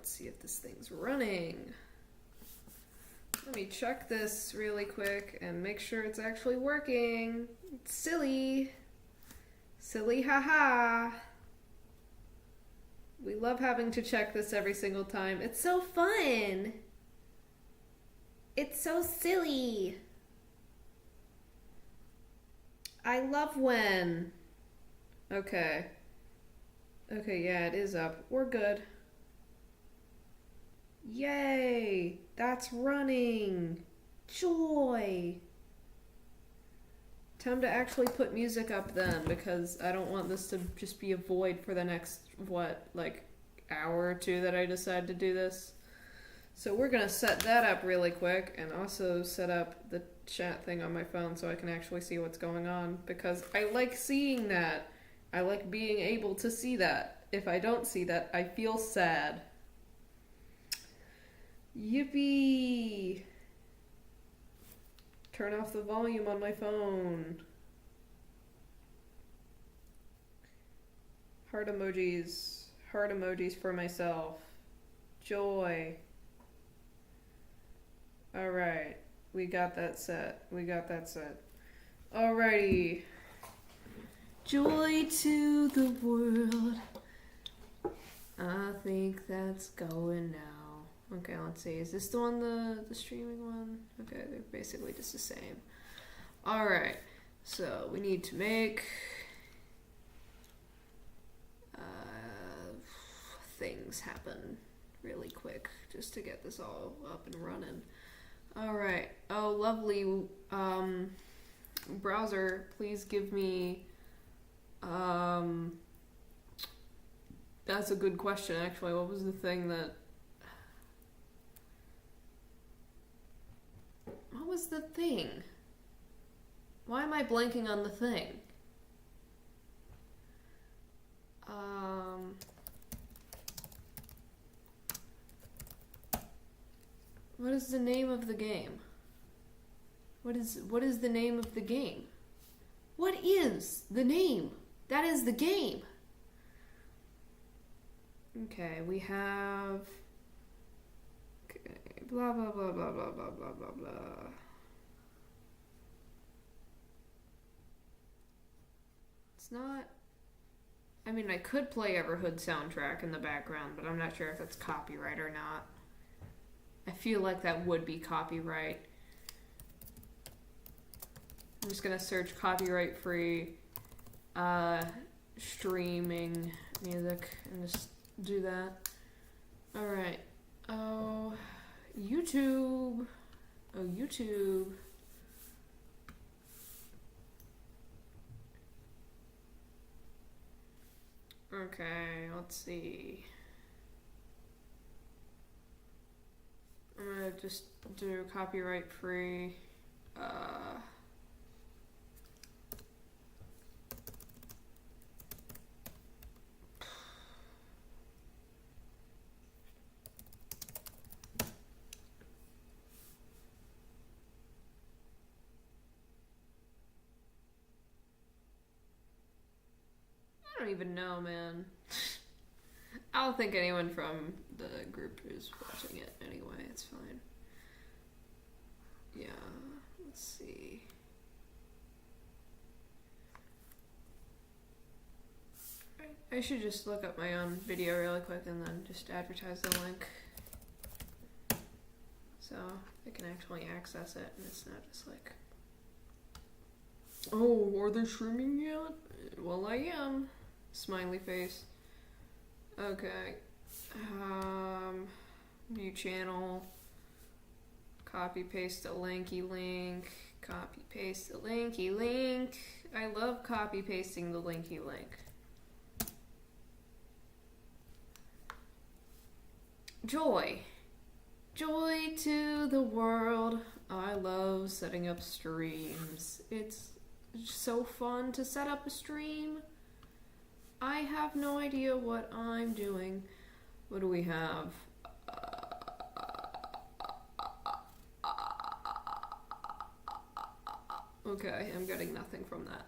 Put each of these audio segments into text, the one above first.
let's see if this thing's running. Let me check this really quick and make sure it's actually working. It's silly. Silly haha. We love having to check this every single time. It's so fun. It's so silly. I love when. Okay. Okay, yeah, it is up. We're good. Yay! That's running! Joy! Time to actually put music up then, because I don't want this to just be a void for the next, hour or two that I decide to do this. So we're gonna set that up really quick, and also set up the chat thing on my phone so I can actually see what's going on, because I like seeing that. I like being able to see that. If I don't see that, I feel sad. Yippee! Turn off the volume on my phone. Heart emojis. Heart emojis for myself. Joy. Alright. We got that set. Alrighty. Joy to the world. I think that's going now. Okay, let's see. Is this the one, the streaming one? Okay, they're basically just the same. Alright, so we need to make things happen really quick just to get this all up and running. Alright. Oh, lovely. Browser, please give me... That's a good question, actually. What was the thing that... What was the thing? Why am I blanking on the thing? What is the name of the game? What is the name of the game? What is the name? That is the game. Okay, we have... Okay, blah, blah, blah, blah, blah, blah, blah, blah, blah. It's not... I mean, I could play Everhood soundtrack in the background, but I'm not sure if that's copyright or not. I feel like that would be copyright. I'm just gonna search copyright-free streaming music and just do that. Alright. Oh, YouTube. Oh, YouTube. Okay, let's see. I'm gonna just do copyright-free. I don't even know, man. I don't think anyone from the group is watching it anyway. It's fine. Yeah, let's see. I should just look up my own video really quick and then just advertise the link. So they can actually access it and it's not just like, oh, are they streaming yet? Well, I am. Smiley face. Okay. New channel. Copy paste a linky link. Copy paste a linky link. I love copy pasting the linky link. Joy. Joy to the world. I love setting up streams. It's so fun to set up a stream. I have no idea what I'm doing. What do we have? Okay, I'm getting nothing from that.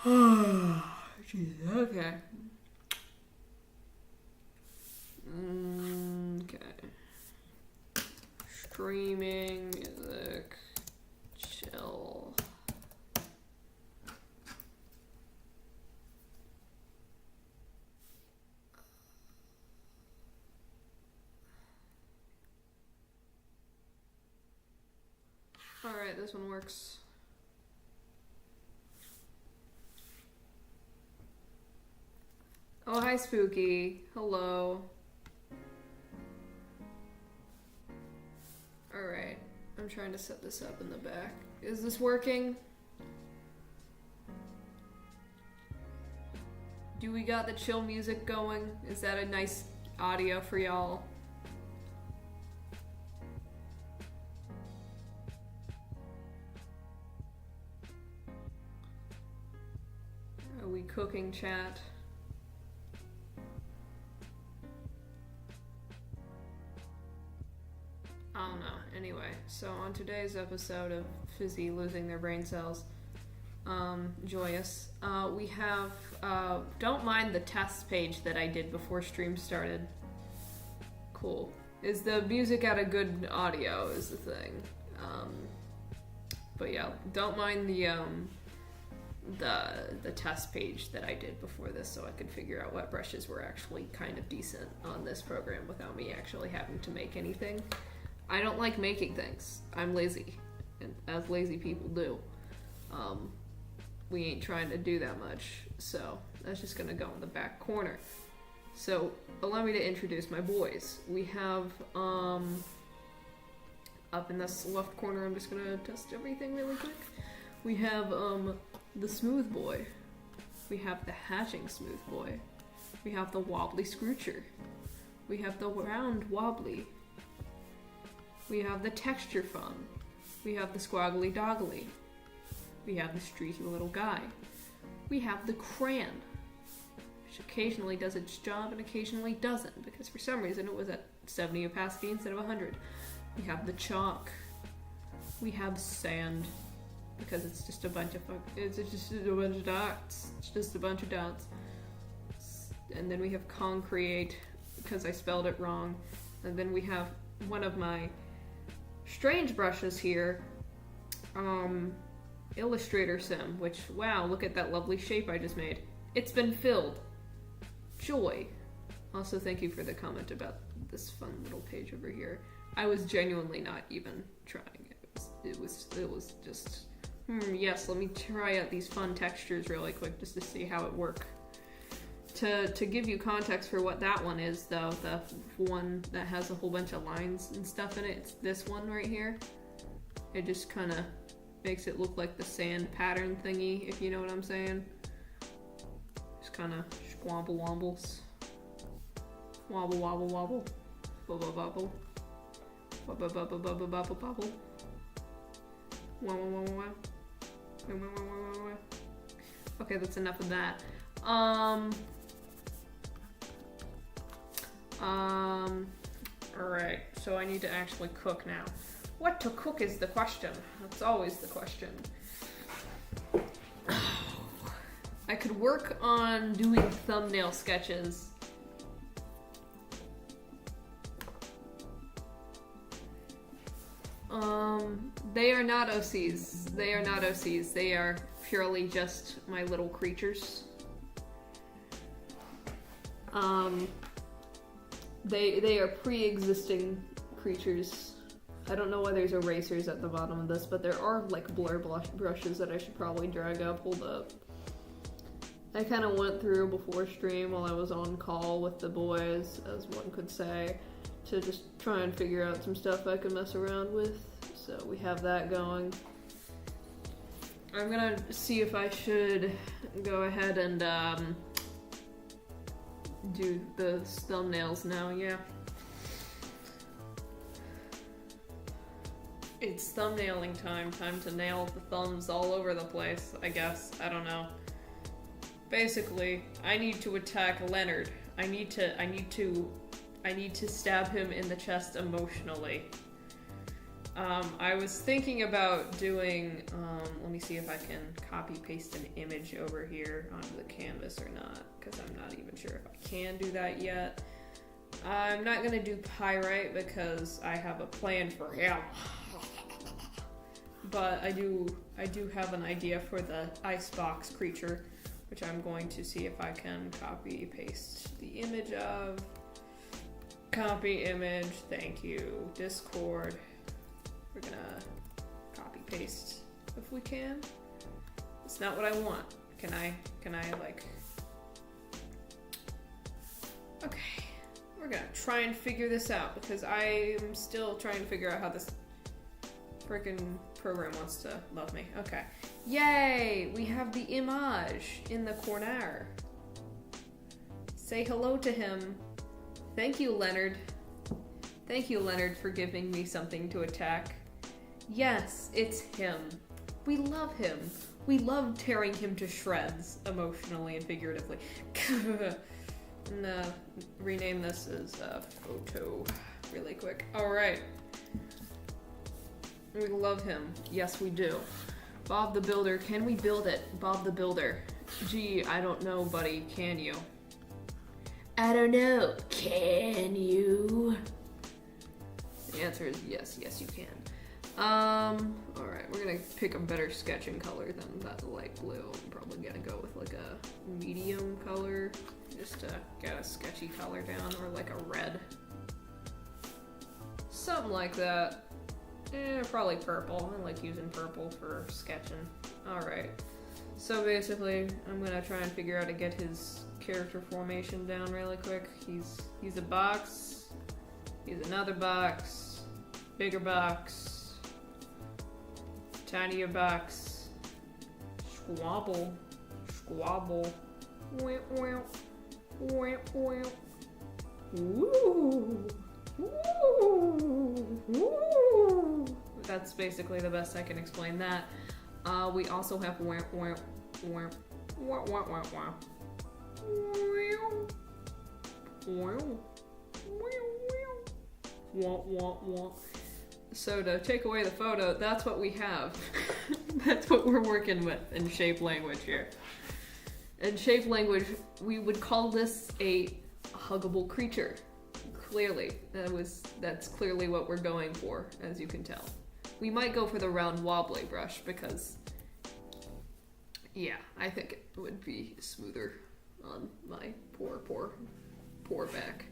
Jeez, okay. Okay. Streaming music. Chill. Alright, this one works. Oh, hi, Spooky. Hello. Alright, I'm trying to set this up in the back. Is this working? Do we got the chill music going? Is that a nice audio for y'all? Are we cooking, chat? I don't know. Anyway, so on today's episode of Fizzy losing their brain cells, joyous, we have, don't mind the test page that I did before stream started. Cool. Is the music at a good audio is the thing. But yeah, don't mind the test page that I did before this so I could figure out what brushes were actually kind of decent on this program without me actually having to make anything. I don't like making things. I'm lazy, and as lazy people do. We ain't trying to do that much, so that's just gonna go in the back corner. So allow me to introduce my boys. We have up in this left corner, I'm just gonna test everything really quick. We have the smooth boy. We have the hatching smooth boy. We have the wobbly scroocher. We have the round wobbly. We have the texture fun. We have the squaggly doggly. We have the streaky little guy. We have the crayon, which occasionally does its job and occasionally doesn't, because for some reason it was at 70 opacity instead of 100. We have the chalk. We have sand, because it's just a bunch of dots. It's just a bunch of dots. And then we have concrete, because I spelled it wrong. And then we have one of my strange brushes here, Illustrator Sim, which, wow, look at that lovely shape I just made. It's been filled. Joy. Also, thank you for the comment about this fun little page over here. I was genuinely not even trying. It was just, yes, let me try out these fun textures really quick just to see how it works. To give you context for what that one is, though, the one that has a whole bunch of lines and stuff in it, it's this one right here. It just kind of makes it look like the sand pattern thingy, if you know what I'm saying. Just kind of squabble wobbles. Wobble wobble wobble. Bubble bubble. Bubble bubble bubble bubble bubble. Wow wow wow wow. Wow wow wow wow wow. Okay, that's enough of that. Alright, so I need to actually cook now. What to cook is the question. That's always the question. I could work on doing thumbnail sketches. They are not OCs. They are not OCs. They are purely just my little creatures. They are pre-existing creatures. I don't know why there's erasers at the bottom of this, but there are like blur brushes that I should probably drag up. Hold up. I kind of went through before stream while I was on call with the boys, as one could say, to just try and figure out some stuff I could mess around with. So we have that going. I'm gonna see if I should go ahead and do the thumbnails now, yeah. It's thumbnailing time. Time to nail the thumbs all over the place, I guess. I don't know. Basically, I need to attack Leonard. I need to stab him in the chest emotionally. I was thinking about doing, let me see if I can copy paste an image over here onto the canvas or not, because I'm not even sure if I can do that yet. I'm not gonna do pyrite because I have a plan for him. But I do have an idea for the icebox creature, which I'm going to see if I can copy paste the image of. Copy image, thank you. Discord. We're gonna copy paste if we can. It's not what I want. Can I like... Okay. We're gonna try and figure this out because I am still trying to figure out how this freaking program wants to love me. Okay. Yay! We have the image in the corner. Say hello to him. Thank you, Leonard. Thank you, Leonard, for giving me something to attack. Yes, it's him. We love him. We love tearing him to shreds, emotionally and figuratively. And, rename this as photo really quick. Alright. We love him. Yes, we do. Bob the Builder. Can we build it? Bob the Builder. Gee, I don't know, buddy. Can you? I don't know. Can you? The answer is yes. Yes, you can. Alright, we're gonna pick a better sketching color than that light blue. I'm probably gonna go with like a medium color, just to get a sketchy color down, or like a red. Something like that. Probably purple. I like using purple for sketching. Alright. So basically, I'm gonna try and figure out how to get his character formation down really quick. He's a box. He's another box. Bigger box. Tinier box. Squabble. Squabble. Ooh. Ooh. That's basically the best I can explain that. We also have so to take away the photo, that's what we have. That's what we're working with in shape language here. In shape language, we would call this a huggable creature. Clearly, that's clearly what we're going for, as you can tell. We might go for the round wobbly brush because, yeah, I think it would be smoother on my poor back.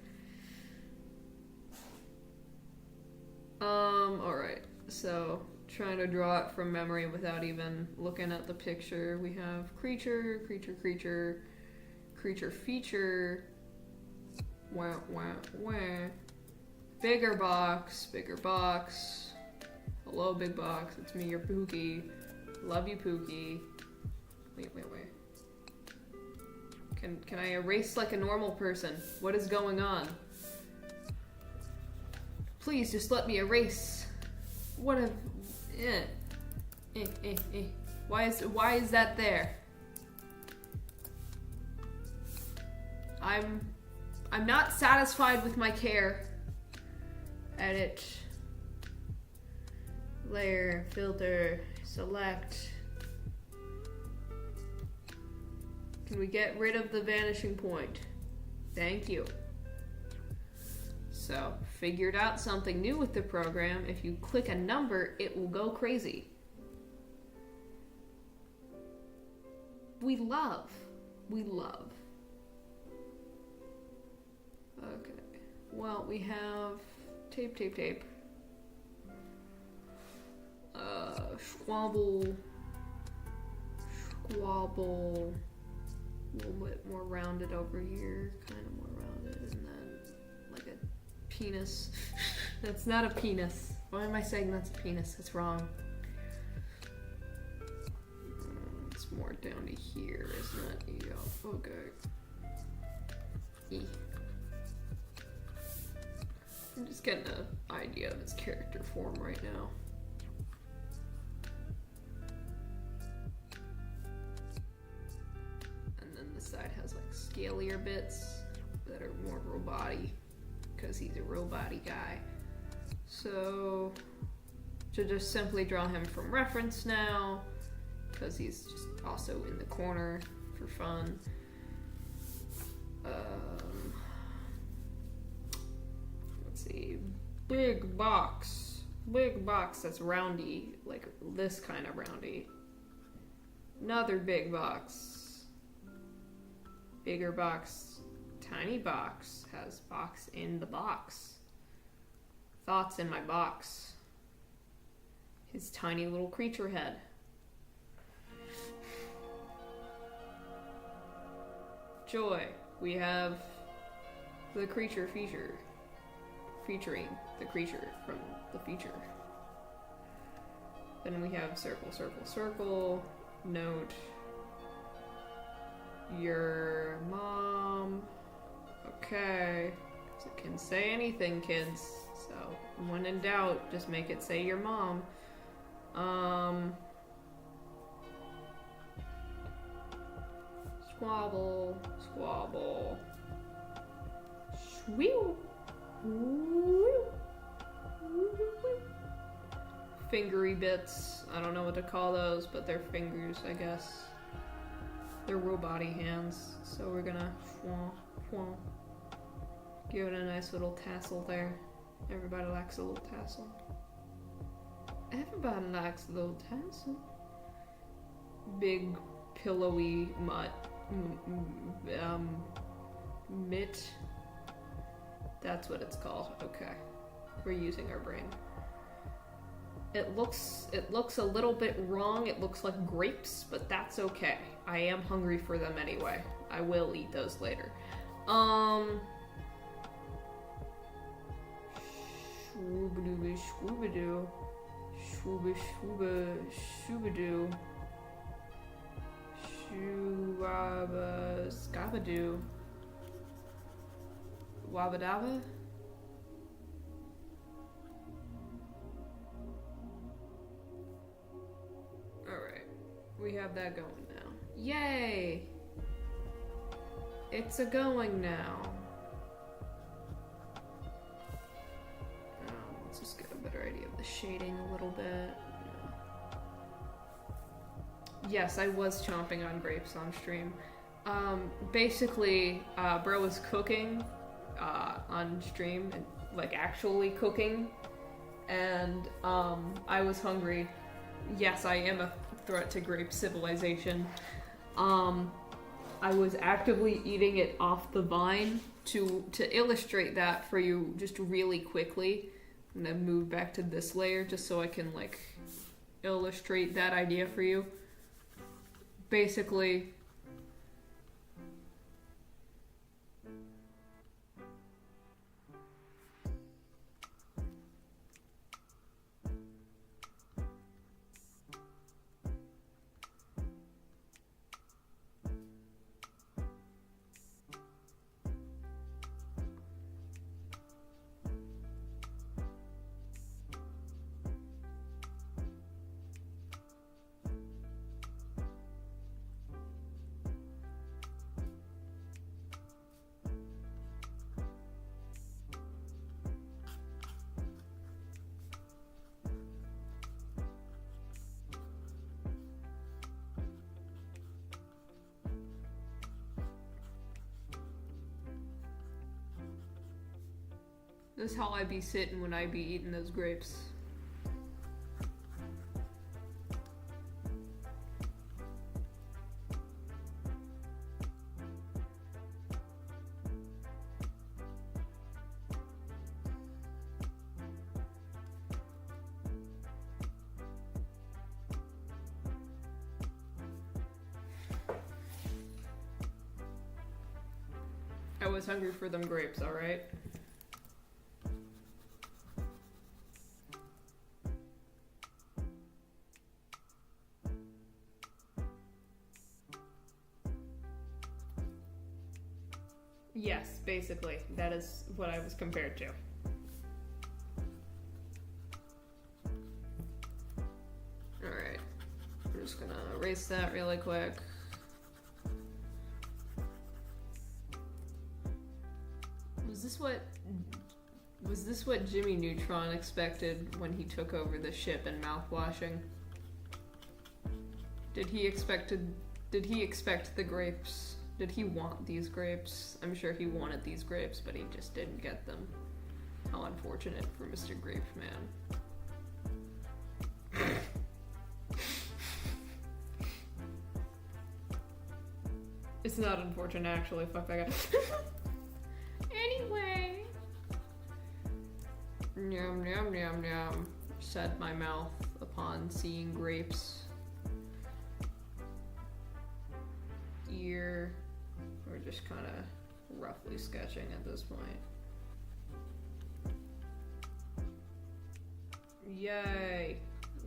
Alright, so trying to draw it from memory without even looking at the picture. We have creature, feature, bigger box. Hello, big box. It's me, your Pookie. Love you, Pookie. Wait. Can I erase like a normal person? What is going on? Please, just let me erase. What a... Why is that there? I'm not satisfied with my care. Edit. Layer, filter, select. Can we get rid of the vanishing point? Thank you. So, figured out something new with the program. If you click a number, it will go crazy. We love. Okay. Well, we have tape. Squabble. A little bit more rounded over here. Kind of more rounded. And then like a penis. That's not a penis. Why am I saying that's a penis? That's wrong. It's more down to here, isn't it? Yeah. Okay. E. I'm just getting an idea of its character form right now. And then the side has like scalier bits that are more robot-y because he's a robot-y guy. So to just simply draw him from reference now, because he's just also in the corner for fun. Let's see. Big box. Big box that's roundy. Like this kind of roundy. Another big box. Bigger box. Tiny box. Has box in the box. Thoughts in my box. His tiny little creature head. Joy. We have the creature feature. Featuring the creature from the feature. Then we have circle, circle, circle. Note. Your mom. Okay. So it can say anything, kids. So when in doubt, just make it say your mom. Squabble, squabble. Shwee. Fingery bits. I don't know what to call those, but they're fingers, I guess. They're robot-y hands. So we're gonna give it a nice little tassel there. Everybody likes a little tassel. Everybody likes a little tassel. Big pillowy mitt. That's what it's called. Okay. We're using our brain. It looks a little bit wrong. It looks like grapes, but that's okay. I am hungry for them anyway. I will eat those later. Shwoobadooby shwoobadoo. Shwooba shwooba shoobadoo. Shwaba scabadoo. Wabadaba? Alright. We have that going now. Yay! It's a going now. Let's just get a better idea of the shading a little bit. Yes, I was chomping on grapes on stream. Basically, bro was cooking on stream, and, like actually cooking, and I was hungry. Yes, I am a threat to grape civilization. I was actively eating it off the vine. To illustrate that for you just really quickly, I'm gonna move back to this layer just so I can like illustrate that idea for you. Basically, this is how I be sitting when I be eating those grapes. I was hungry for them grapes, alright? Yes, basically. That is what I was compared to. Alright. I'm just gonna erase that really quick. Was this what Jimmy Neutron expected when he took over the ship and mouthwashing? Did he expect the grapes? Did he want these grapes? I'm sure he wanted these grapes, but he just didn't get them. How unfortunate for Mr. Grapes Man. It's not unfortunate, actually. Fuck that guy. Anyway. Yum, yum, yum, yum, said my mouth upon seeing grapes. Ear. We're just kind of roughly sketching at this point. Yay!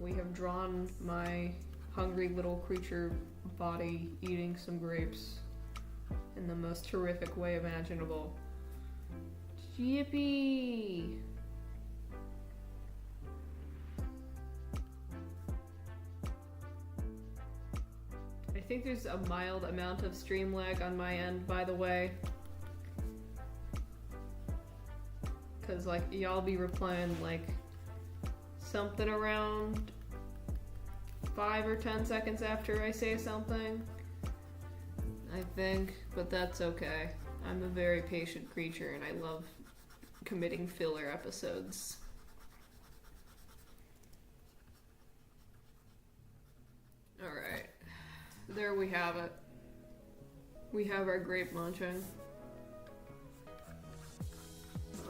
We have drawn my hungry little creature body eating some grapes in the most terrific way imaginable. Yippee! I think there's a mild amount of stream lag on my end, by the way. Cause like, y'all be replying like something around 5 or 10 seconds after I say something, I think, but that's okay. I'm a very patient creature and I love committing filler episodes. Alright, there we have it. We have our grape munching.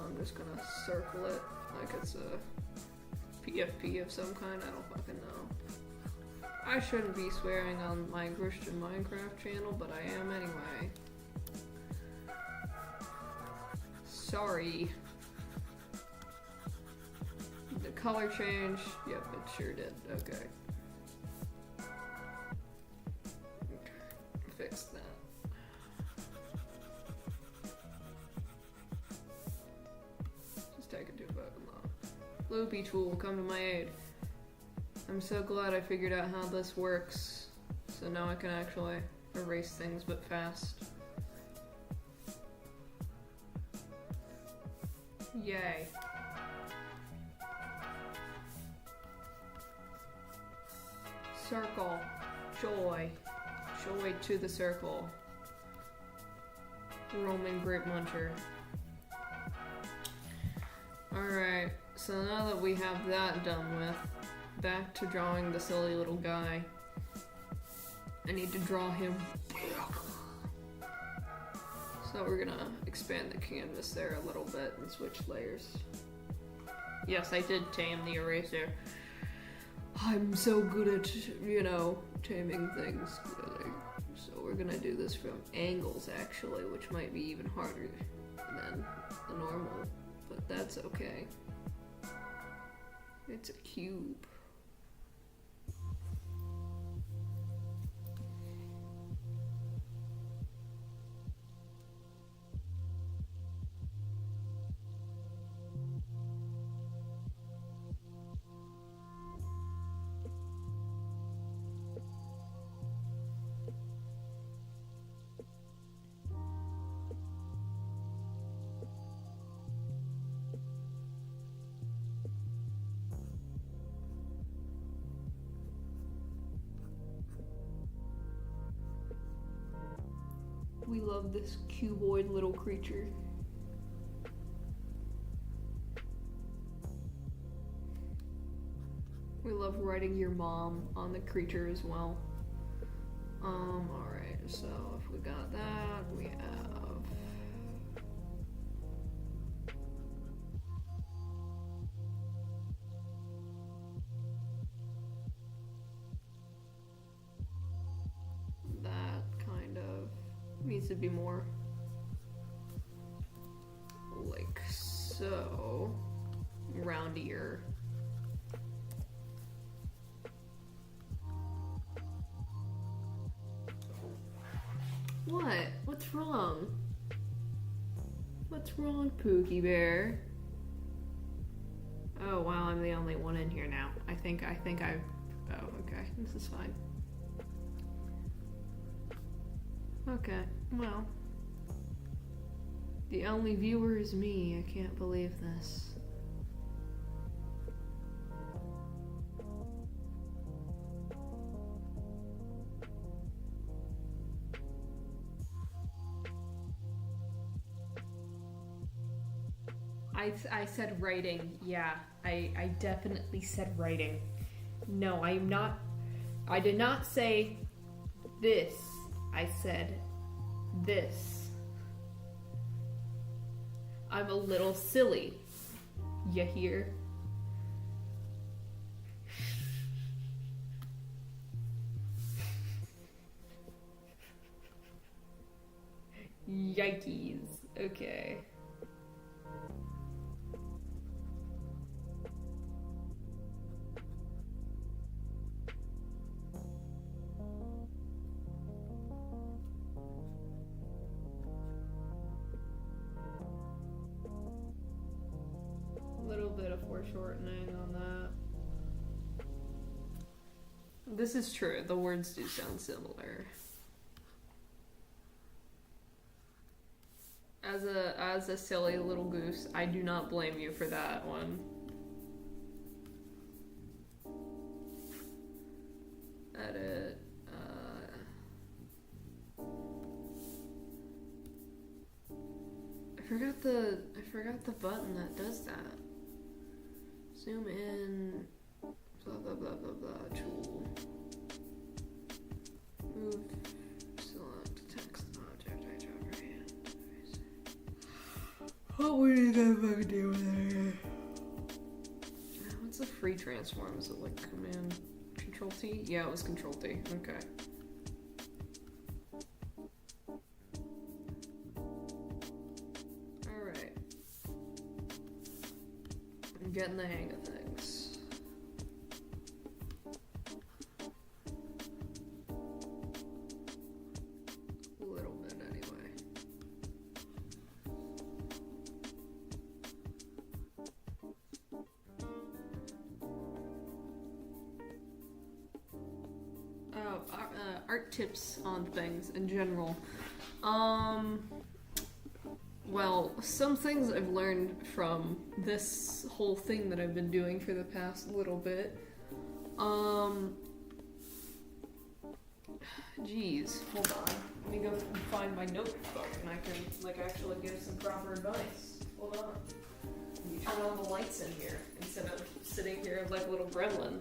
I'm just gonna circle it like it's a PFP of some kind, I don't fucking know. I shouldn't be swearing on my Christian Minecraft channel, but I am anyway. Sorry. The color change, yep, it sure did, okay. Fix that. Just take it too fucking long. Loopy tool, come to my aid. I'm so glad I figured out how this works, so now I can actually erase things but fast. Yay. Circle. Joy. Joy to the circle. Roman Grape Muncher. Alright, so now that we have that done with, back to drawing the silly little guy. I need to draw him big. So we're gonna expand the canvas there a little bit and switch layers. Yes, I did tame the eraser. I'm so good at, you know, taming things, really. So we're gonna do this from angles, actually, which might be even harder than the normal, but that's okay. It's a cube. We love this cuboid little creature. We love writing your mom on the creature as well. Alright, so if we got that, we have... that kind of needs to be more like so, roundier. What? What's wrong? What's wrong, Pookie Bear? Oh wow, I'm the only one in here now. I think I've... Oh, okay. This is fine. Okay, well. The only viewer is me. I can't believe this. I said writing. Yeah, I definitely said writing. No, I'm not. I did not say this. I said this. I'm a little silly. You hear? Yikes. Okay. A little bit of foreshortening on that. This is true. The words do sound similar. As a silly little goose, I do not blame you for that one. Edit. I forgot the button that does that. Zoom in. Blah blah blah blah blah. Tool. Move. Select text object. What would you guys fucking do with it? What's the free transform? Is it like Command Control T? Yeah, it was Control T. Okay. Alright. I'm getting the hang of things. A little bit anyway. Art tips on things in general. Well, some things I've learned from this whole thing that I've been doing for the past little bit. Geez, hold on. Let me go find my notebook and I can, actually give some proper advice. Hold on. You turn on the lights in here instead of sitting here like a little gremlin.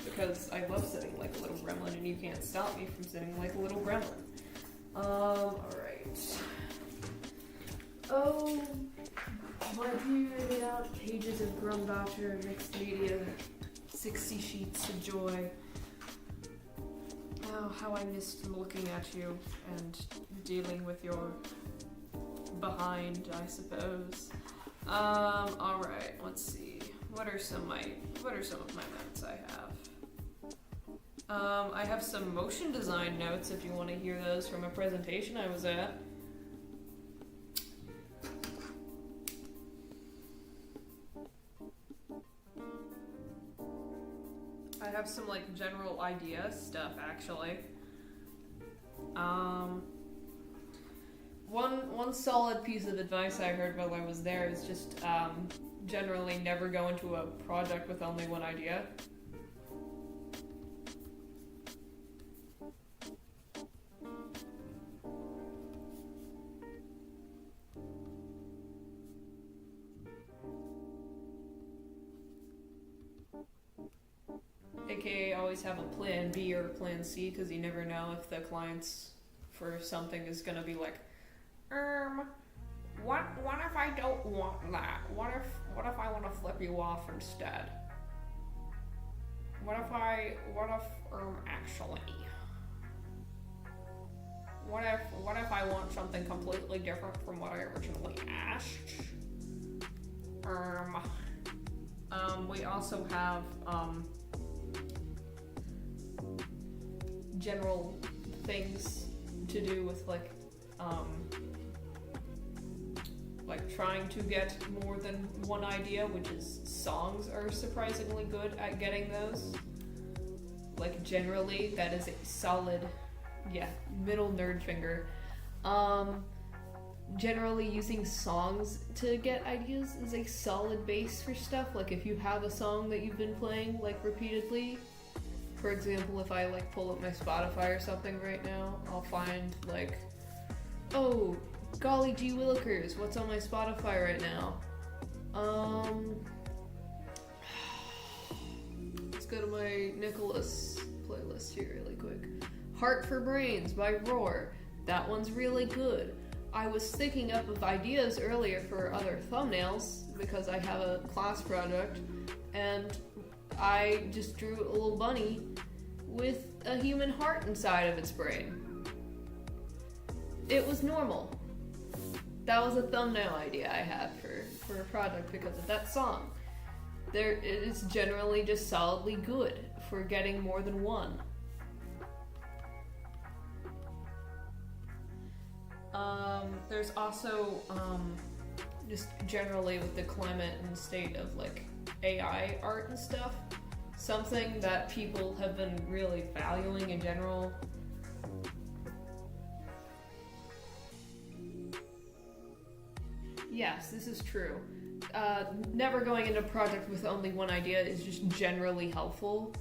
Because I love sitting like a little gremlin and you can't stop me from sitting like a little gremlin. Alright. Oh, my period out pages of Grumbacher mixed media, 60 sheets of joy. Oh, how I missed looking at you and dealing with your behind, I suppose. Alright, let's see. What are some of my notes I have? I have some motion design notes if you want to hear those from a presentation I was at. I have some general idea stuff actually. One solid piece of advice I heard while I was there is just generally never go into a project with only one idea. AKA always have a plan B or a plan C because you never know if the clients for something is gonna be like, what if I don't want that? What if I want to flip you off instead? What if actually? What if I want something completely different from what I originally asked? We also have general things to do with trying to get more than one idea, which is songs are surprisingly good at getting those. Generally, that is a solid, middle nerd finger. Generally using songs to get ideas is a solid base for stuff. If you have a song that you've been playing repeatedly, for example, if I pull up my Spotify or something right now, I'll find oh, golly gee willikers, what's on my Spotify right now? Um, let's go to my Nicholas playlist here really quick. Heart for Brains by Roar. That one's really good. I was thinking up of ideas earlier for other thumbnails because I have a class project, and I just drew a little bunny with a human heart inside of its brain. It was normal. That was a thumbnail idea I had for a project because of that song. It is generally just solidly good for getting more than one. There's also, just generally with the climate and state of like AI art and stuff, something that people have been really valuing in general. Yes, this is true. Never going into a project with only one idea is just generally helpful.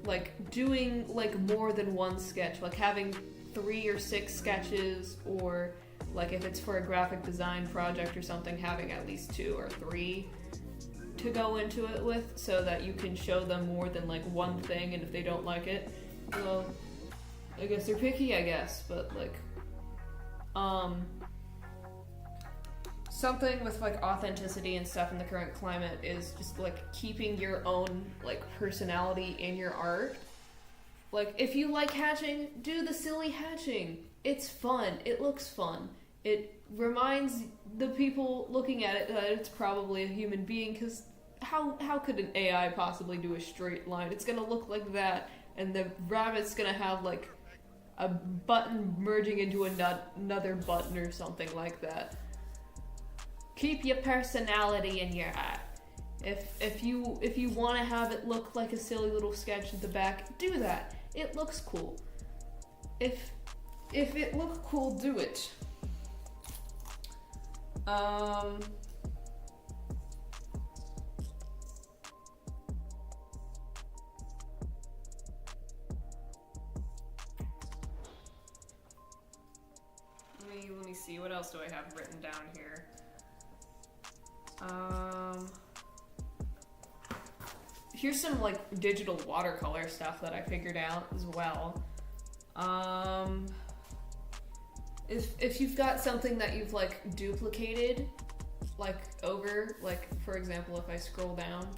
Like doing like more than one sketch, like having 3 or 6 sketches, or like if it's for a graphic design project or something, having at least 2 or 3 to go into it with, so that you can show them more than like one thing, and if they don't like it, well, I guess they're picky, I guess, but like, something with like authenticity and stuff in the current climate is just like keeping your own like personality in your art. Like if you like hatching, do the silly hatching. It's fun. It looks fun. It reminds the people looking at it that it's probably a human being, because how could an AI possibly do a straight line? It's gonna look like that, and the rabbit's gonna have like a button merging into another button or something like that. Keep your personality in your art. If you want to have it look like a silly little sketch at the back, do that. It looks cool. If it looks cool, do it. Let me see, what else do I have written down here? Here's some like digital watercolor stuff that I figured out as well. If you've got something that you've like duplicated, like over, like for example, if I scroll down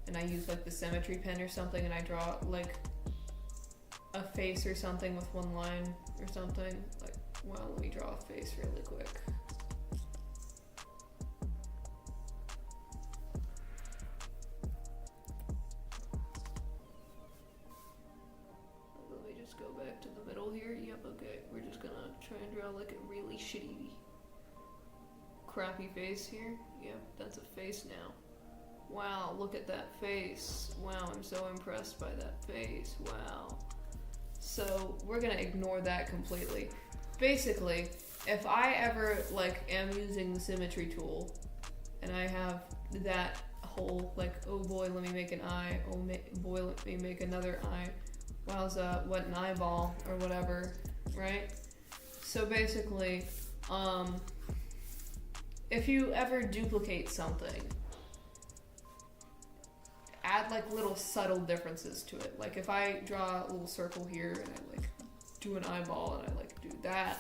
and I use like the symmetry pen or something, and I draw like a face or something with one line or something, like, well, let me draw a face really quick. Like a really shitty, crappy face here. Yep, that's a face now. Wow, look at that face. Wow, I'm so impressed by that face. Wow. So we're gonna ignore that completely. Basically, if I ever like am using the symmetry tool and I have that whole like, oh boy, let me make an eye. Oh boy, let me make another eye. Wowza, what an eyeball or whatever, right? So basically, if you ever duplicate something, add like little subtle differences to it. Like if I draw a little circle here and I like do an eyeball and I like do that,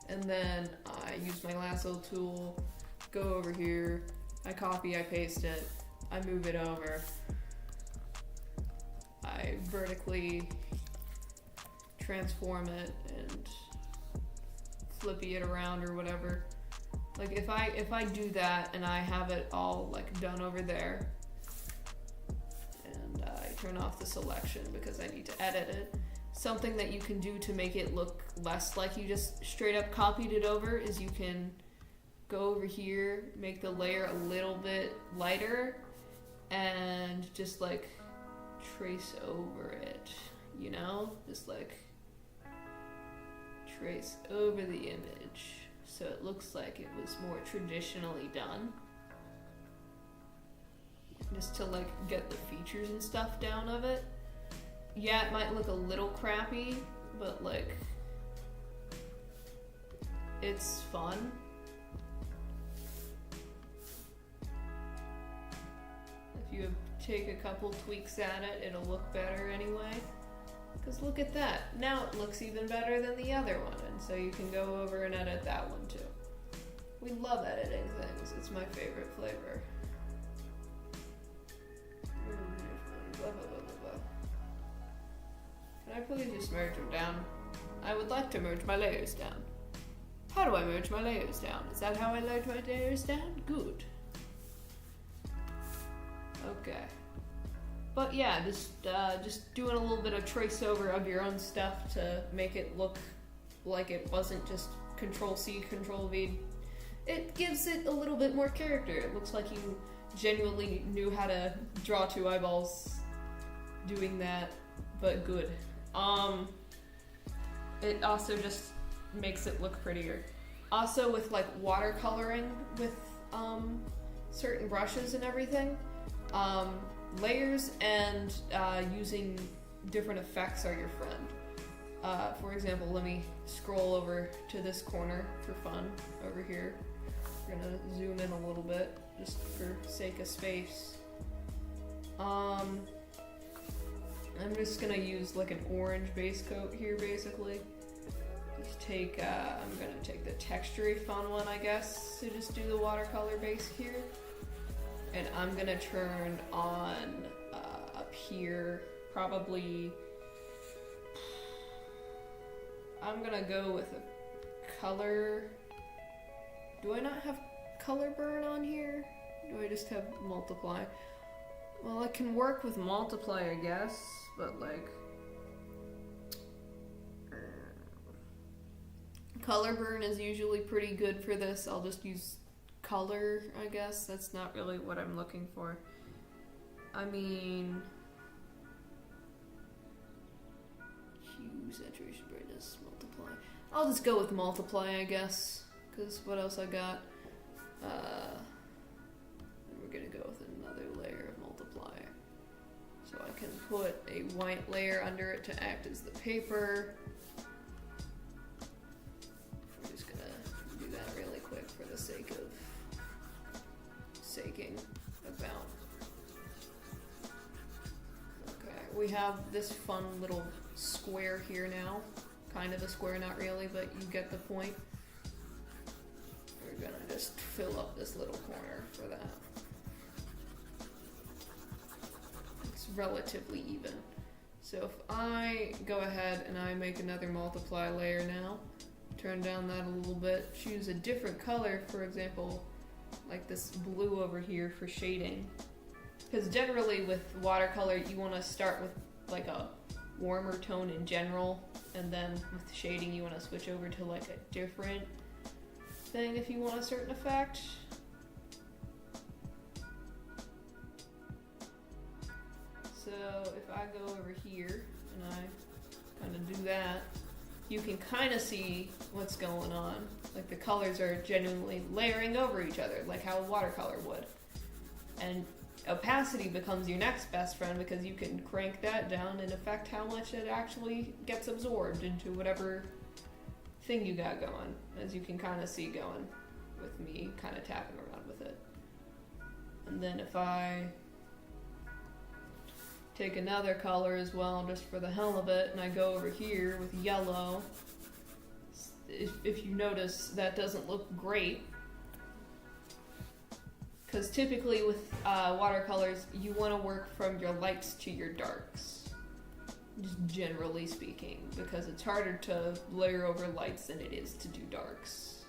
and then I use my lasso tool, go over here, I copy, I paste it, I move it over, I vertically transform it and flippy it around or whatever. Like if I do that and I have it all like done over there, and I turn off the selection because I need to edit it, something that you can do to make it look less like you just straight up copied it over is you can go over here, make the layer a little bit lighter, and just like trace over it, you know, just like trace over the image so it looks like it was more traditionally done, just to like get the features and stuff down of it. Yeah, it might look a little crappy, but like it's fun. you take a couple tweaks at it, it'll look better anyway. Because look at that. Now it looks even better than the other one, and so you can go over and edit that one too. We love editing things. It's my favorite flavor. Blah, blah, blah, blah, blah. Can I please just merge them down? I would like to merge my layers down. How do I merge my layers down? Is that how I merge my layers down? Good. Okay. But yeah, just doing a little bit of trace over of your own stuff to make it look like it wasn't just Control-C, Control-V. It gives it a little bit more character. It looks like you genuinely knew how to draw two eyeballs doing that, but good. It also just makes it look prettier. Also with like watercoloring with certain brushes and everything, layers and using different effects are your friend. For example, let me scroll over to this corner for fun over here. We're gonna zoom in a little bit just for sake of space. I'm just gonna use like an orange base coat here basically. Just take, I'm gonna take the textury fun one I guess to just do the watercolor base here. And I'm gonna turn on up here probably, I'm gonna go with a color. Do I not have color burn on here? Do I just have multiply? Well, it can work with multiply, I guess, but like color burn is usually pretty good for this. I'll just use color, I guess. That's not really what I'm looking for. I mean, hue, saturation, brightness, multiply. I'll just go with multiply, I guess. Because what else I got? And we're gonna go with another layer of multiplier. So I can put a white layer under it to act as the paper. We're just gonna do that really quick for the sake of saking about. Okay, we have this fun little square here now. Kind of a square, not really, but you get the point. We're gonna just fill up this little corner for that. It's relatively even. So if I go ahead and I make another multiply layer now, turn down that a little bit, choose a different color, for example, like this blue over here for shading. Because generally with watercolor, you want to start with like a warmer tone in general, and then with shading, you want to switch over to like a different thing if you want a certain effect. So if I go over here and I kind of do that, you can kind of see what's going on. Like the colors are genuinely layering over each other, like how a watercolor would. And opacity becomes your next best friend because you can crank that down and affect how much it actually gets absorbed into whatever thing you got going, as you can kind of see going with me kind of tapping around with it. And then if I take another color as well, just for the hell of it, and I go over here with yellow, if you notice, that doesn't look great. Because typically with watercolors, you want to work from your lights to your darks. Just generally speaking, because it's harder to layer over lights than it is to do darks.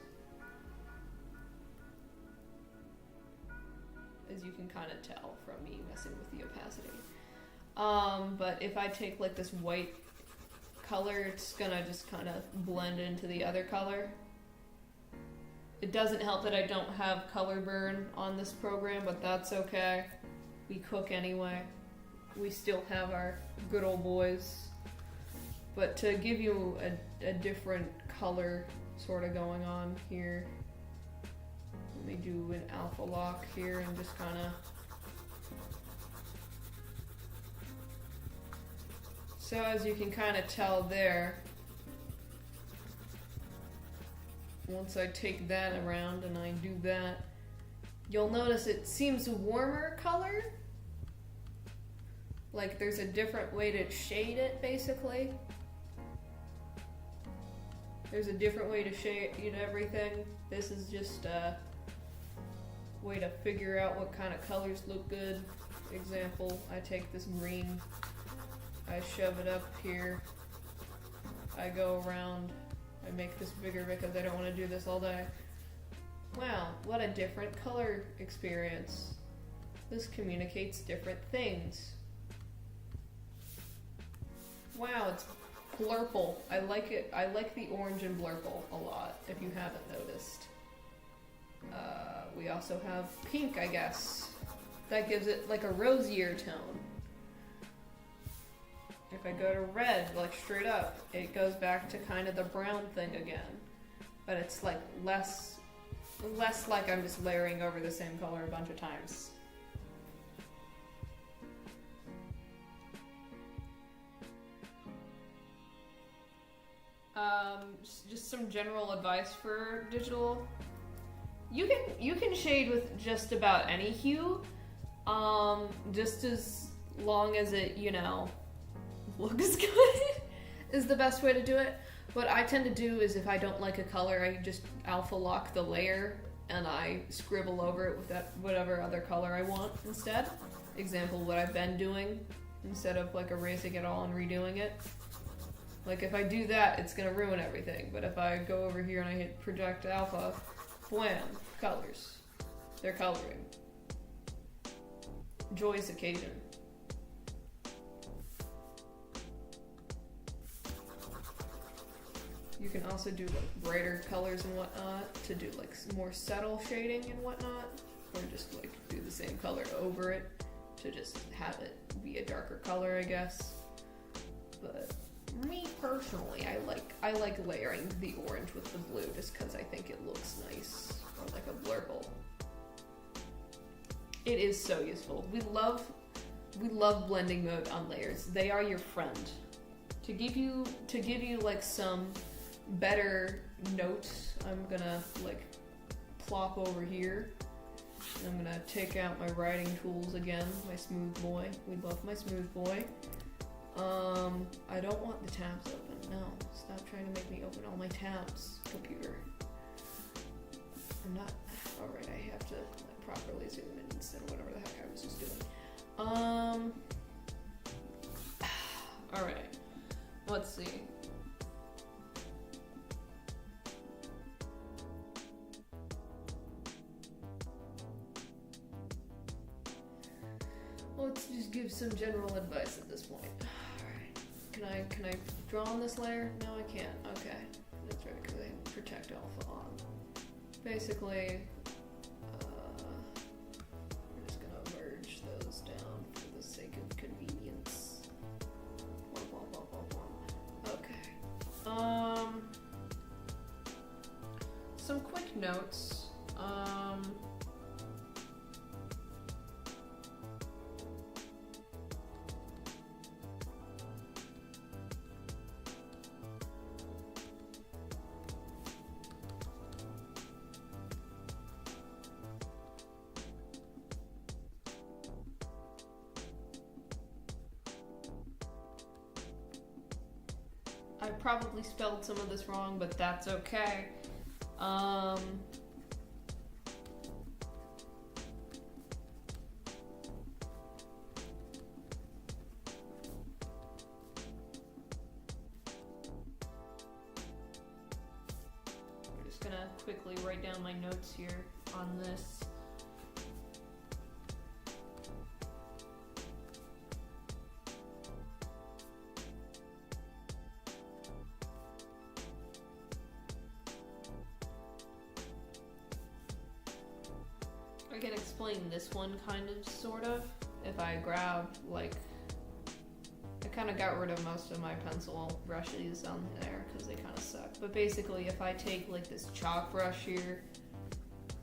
As you can kind of tell from me messing with the opacity. But if I take like this white color, it's gonna just kind of blend into the other color. It doesn't help that I don't have color burn on this program, but that's okay. We cook anyway. We still have our good old boys. But to give you a different color sort of going on here, let me do an alpha lock here and just kind of. So as you can kind of tell there, once I take that around and I do that, you'll notice it seems a warmer color Like there's a different way to shade it, basically. There's a different way to shade everything. This is just a way to figure out what kind of colors look good. Example, I take this green, I shove it up here, I go around, I make this bigger because I don't want to do this all day. Wow, what a different color experience. This communicates different things. Wow, it's blurple. I like it. I like the orange and blurple a lot, if you haven't noticed. We also have pink, I guess. That gives it like a rosier tone. If I go to red, like straight up, it goes back to kind of the brown thing again. But it's like less like I'm just layering over the same color a bunch of times. Just some general advice for digital. You can shade with just about any hue, just as long as it, looks good is the best way to do it. What I tend to do is if I don't like a color, I just alpha lock the layer and I scribble over it with whatever other color I want instead. Example, what I've been doing instead of like erasing it all and redoing it. Like if I do that, it's gonna ruin everything. But if I go over here and I hit project alpha, wham, colors. They're coloring. Joyous occasion. You can also do like brighter colors and whatnot to do like more subtle shading and whatnot, or just like do the same color over it to just have it be a darker color, I guess. But me personally, I like layering the orange with the blue just because I think it looks nice, or like a blurple. It is so useful. We love blending mode on layers. They are your friend. To give you like some better notes, I'm gonna like plop over here. And I'm gonna take out my writing tools again, my smooth boy. We love my smooth boy. I don't want the tabs open. No, stop trying to make me open all my tabs, computer. I'm not. Alright, I have to like, properly zoom in instead of whatever the heck I was just doing. Alright. Let's see. Let's just give some general advice at this point. Alright. Can I draw on this layer? No, I can't. Okay. That's right, because I protect alpha on. Basically, we're just gonna merge those down for the sake of convenience. Okay. Some quick notes. I probably spelled some of this wrong, but that's okay. We're just gonna quickly write down my notes here on this. I can explain this one kind of, sort of, if I grab, like, I kind of got rid of most of my pencil brushes on there because they kind of suck. But basically, if I take, like, this chalk brush here,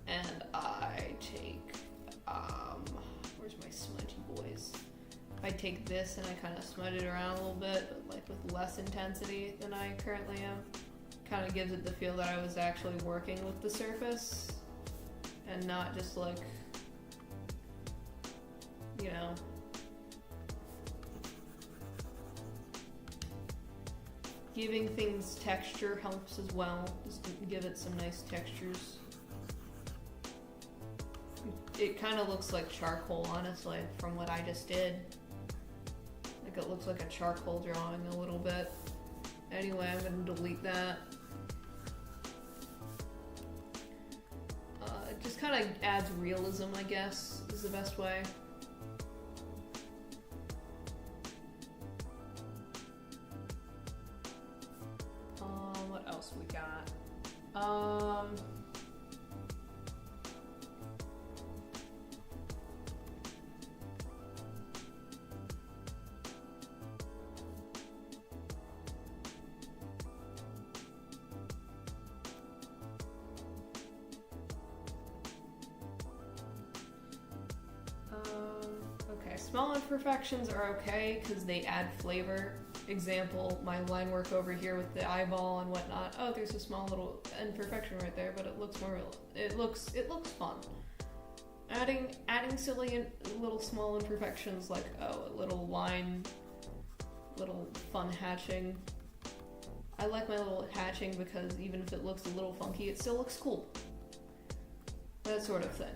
and I take, where's my smudgy boys? If I take this and I kind of smudge it around a little bit, but, like, with less intensity than I currently am, kind of gives it the feel that I was actually working with the surface. And not just like, Giving things texture helps as well. Just to give it some nice textures. It kind of looks like charcoal, honestly, from what I just did. Like it looks like a charcoal drawing a little bit. Anyway, I'm gonna delete that. It just kind of adds realism, I guess, is the best way. What else we got? Okay, small imperfections are okay because they add flavor. Example, my line work over here with the eyeball and whatnot. Oh, there's a small little imperfection right there, but it looks more real. It looks fun. Adding silly little small imperfections like, oh, a little line, little fun hatching. I like my little hatching because even if it looks a little funky, it still looks cool. That sort of thing.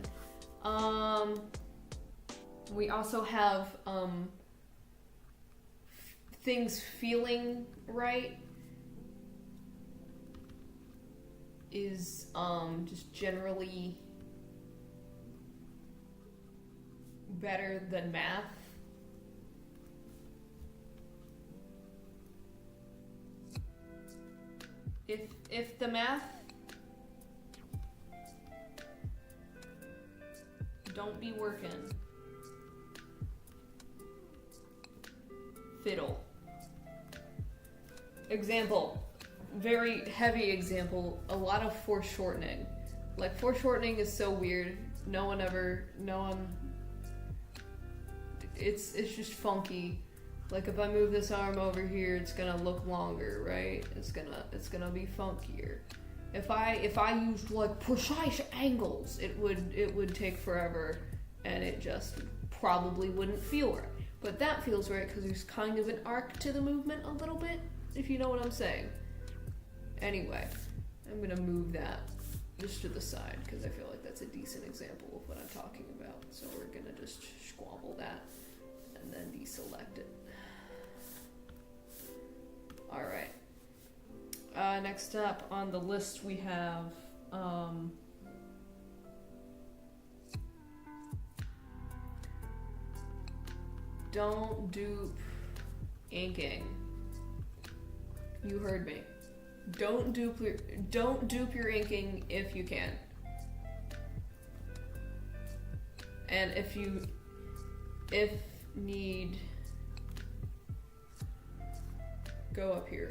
We also have things feeling right is just generally better than math. If the math don't be working, fiddle. Example, very heavy example, a lot of foreshortening. Like foreshortening is so weird. It's just funky. Like if I move this arm over here, it's gonna look longer, right? It's gonna be funkier. If I used like precise angles, it would take forever, and it just probably wouldn't feel right. But that feels right because there's kind of an arc to the movement a little bit, if you know what I'm saying. Anyway, I'm gonna move that just to the side because I feel like that's a decent example of what I'm talking about. So we're gonna just squabble that and then deselect it. Alright. Next up on the list we have don't dupe inking. You heard me. Don't dupe your inking if you can. And if need, go up here.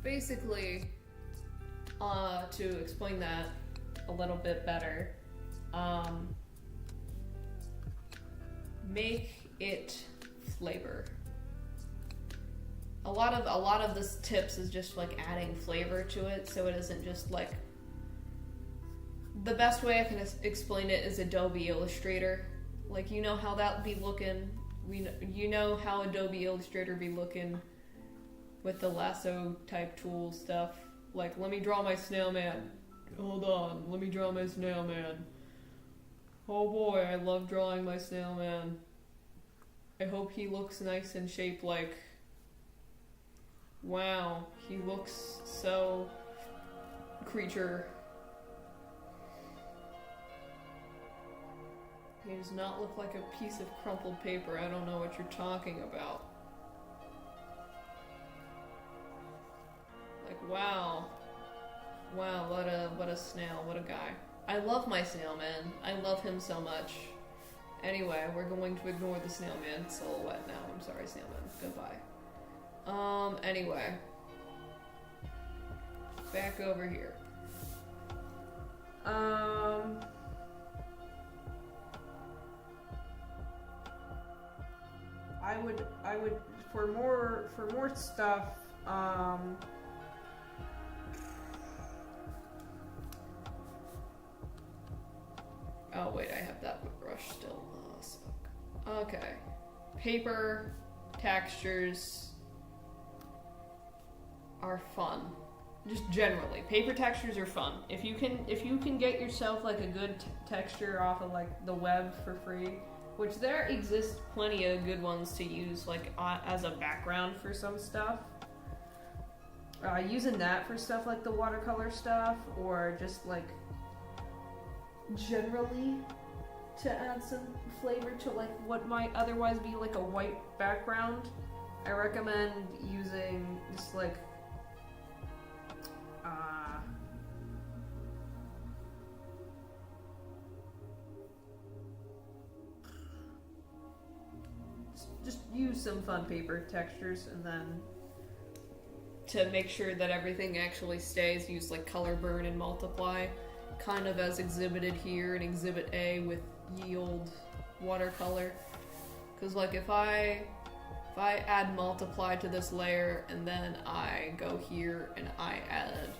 Basically, to explain that a little bit better, make it flavor. A lot of this tips is just like adding flavor to it, so it isn't just like. The best way I can explain it is Adobe Illustrator. Like, you know how that be looking. You know how Adobe Illustrator be looking with the lasso type tool stuff. Like, let me draw my snail man. Hold on, let me draw my snail man. Oh boy, I love drawing my snail man. I hope he looks nice and shaped like. Wow, he looks so creature. He does not look like a piece of crumpled paper. I don't know what you're talking about. Like, wow. Wow, what a snail, what a guy. I love my snail man. I love him so much. Anyway, we're going to ignore the snail man silhouette now. I'm sorry, snail man. Goodbye. Anyway. Back over here. I would for more stuff, wait, I have that brush still. Oh, suck. Okay. Paper textures are fun. Just generally, paper textures are fun. If you can get yourself like a good texture off of like the web for free, which there exists plenty of good ones to use like as a background for some stuff. Using that for stuff like the watercolor stuff, or just like generally to add some flavor to like what might otherwise be like a white background, I recommend using just like just use some fun paper textures, and then to make sure that everything actually stays, use like color burn and multiply, kind of as exhibited here in Exhibit A with yield watercolor. Because like if I add multiply to this layer and then I go here and I add,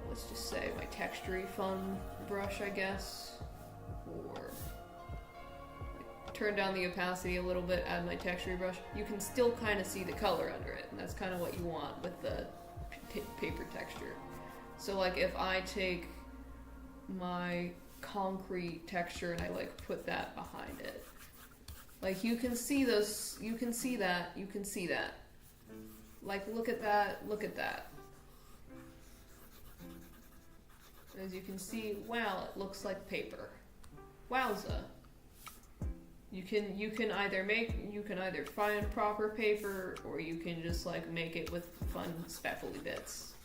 let's just say my textury fun brush, I guess, or turn down the opacity a little bit, add my texture brush, you can still kind of see the color under it, and that's kind of what you want with the paper texture. So like if I take my concrete texture and I like put that behind it, like you can see those, you can see that, like look at that. As you can see, wow, it looks like paper. Wowza. You can either find proper paper, or you can just like make it with fun speckly bits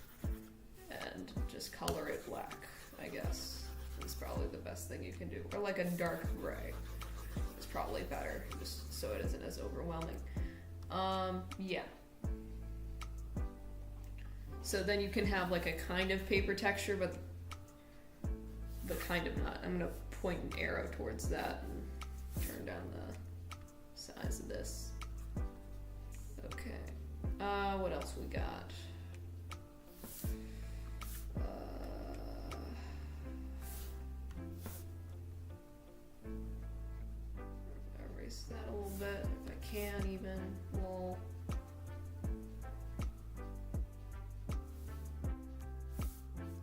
and just color it black, I guess. Is probably the best thing you can do. Or like a dark gray. It's probably better, just so it isn't as overwhelming. Yeah. So then you can have like a kind of paper texture, but kind of not. I'm gonna point an arrow towards that and turn down the size of this. Okay. What else we got? Erase that a little bit if I can even. Lol.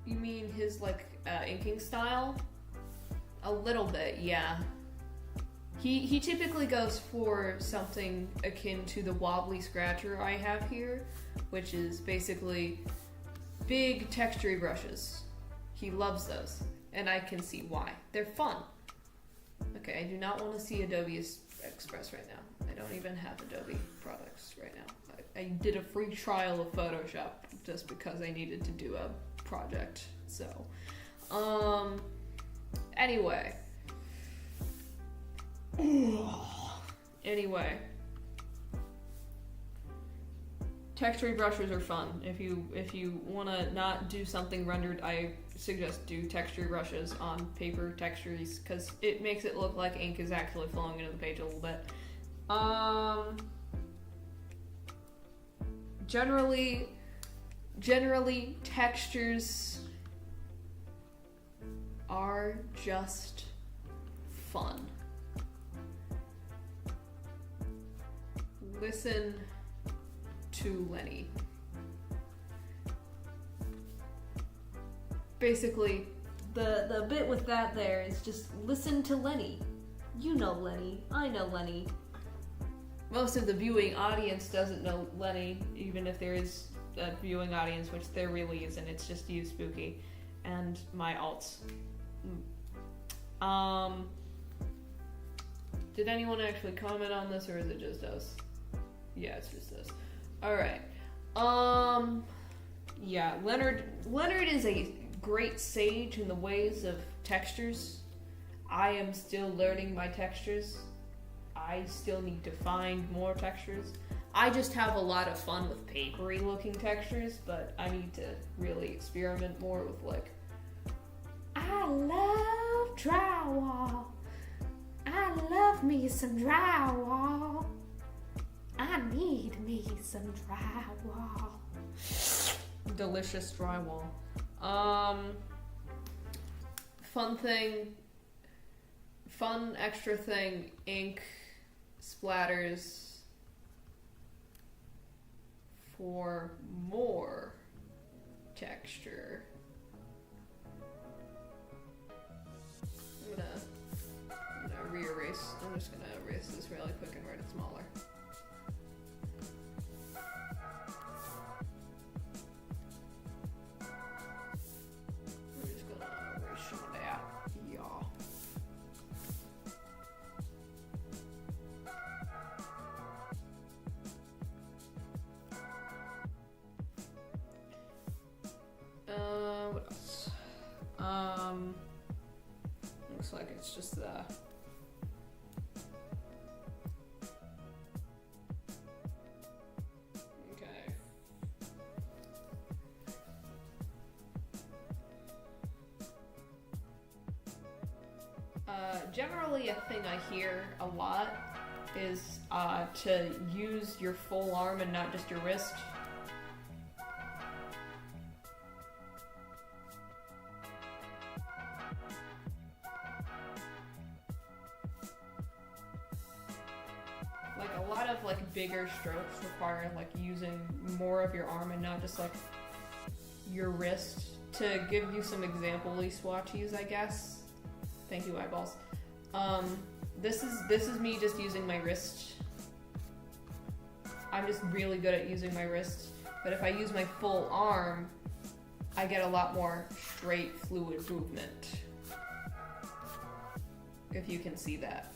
You mean his like inking style? A little bit, yeah. He typically goes for something akin to the wobbly scratcher I have here, which is basically big textury brushes. He loves those, and I can see why. They're fun. Okay, I do not want to see Adobe Express right now. I don't even have Adobe products right now. I did a free trial of Photoshop just because I needed to do a project. So, anyway. Textury brushes are fun. If you want to not do something rendered, I suggest do texture brushes on paper textures, because it makes it look like ink is actually flowing into the page a little bit. Generally textures are just fun. Listen to Lenny. Basically, the bit with that there is just listen to Lenny. You know Lenny. I know Lenny. Most of the viewing audience doesn't know Lenny, even if there is a viewing audience, which there really isn't. It's just you, Spooky, and my alts. Did anyone actually comment on this, or is it just us? Yeah, it's just us. Alright. Yeah, Leonard is a great sage in the ways of textures. I am still learning my textures. I still need to find more textures. I just have a lot of fun with papery looking textures, but I need to really experiment more with like, I love drywall. I love me some drywall. I need me some drywall. Delicious drywall. Fun thing fun extra thing, ink splatters for more texture. I'm gonna re-erase. I'm just gonna erase this really quick and write it smaller. I'm just gonna erase some of that. Yeah. What else? Looks like it's just the okay. Generally, a thing I hear a lot is to use your full arm and not just your wrist. Like a lot of like bigger strokes require like using more of your arm and not just like your wrist. To give you some example-y swatches, I guess. Thank you, eyeballs. This is me just using my wrist. I'm just really good at using my wrist, but if I use my full arm, I get a lot more straight, fluid movement. If you can see that.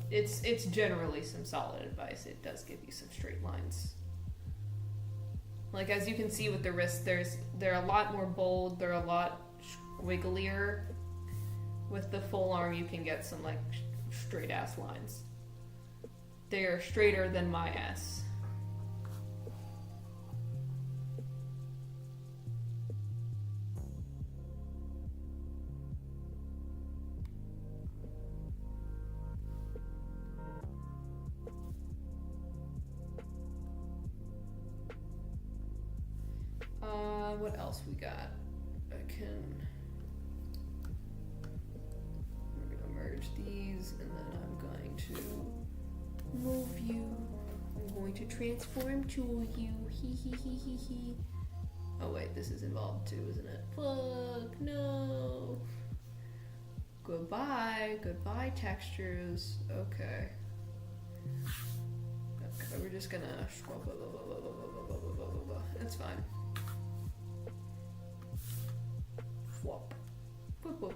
It's generally some solid advice. It does give you some straight lines. Like as you can see with the wrist, they're a lot more bold. They're a lot squigglier. With the full arm, you can get some like straight ass lines. They are straighter than my ass. What else we got? I'm gonna merge these and then I'm going to move you. I'm going to transform to you. He. Oh wait, this is involved too, isn't it? Fuck, no. Goodbye textures. Okay. We're just gonna. That's fine. Flop. Flip.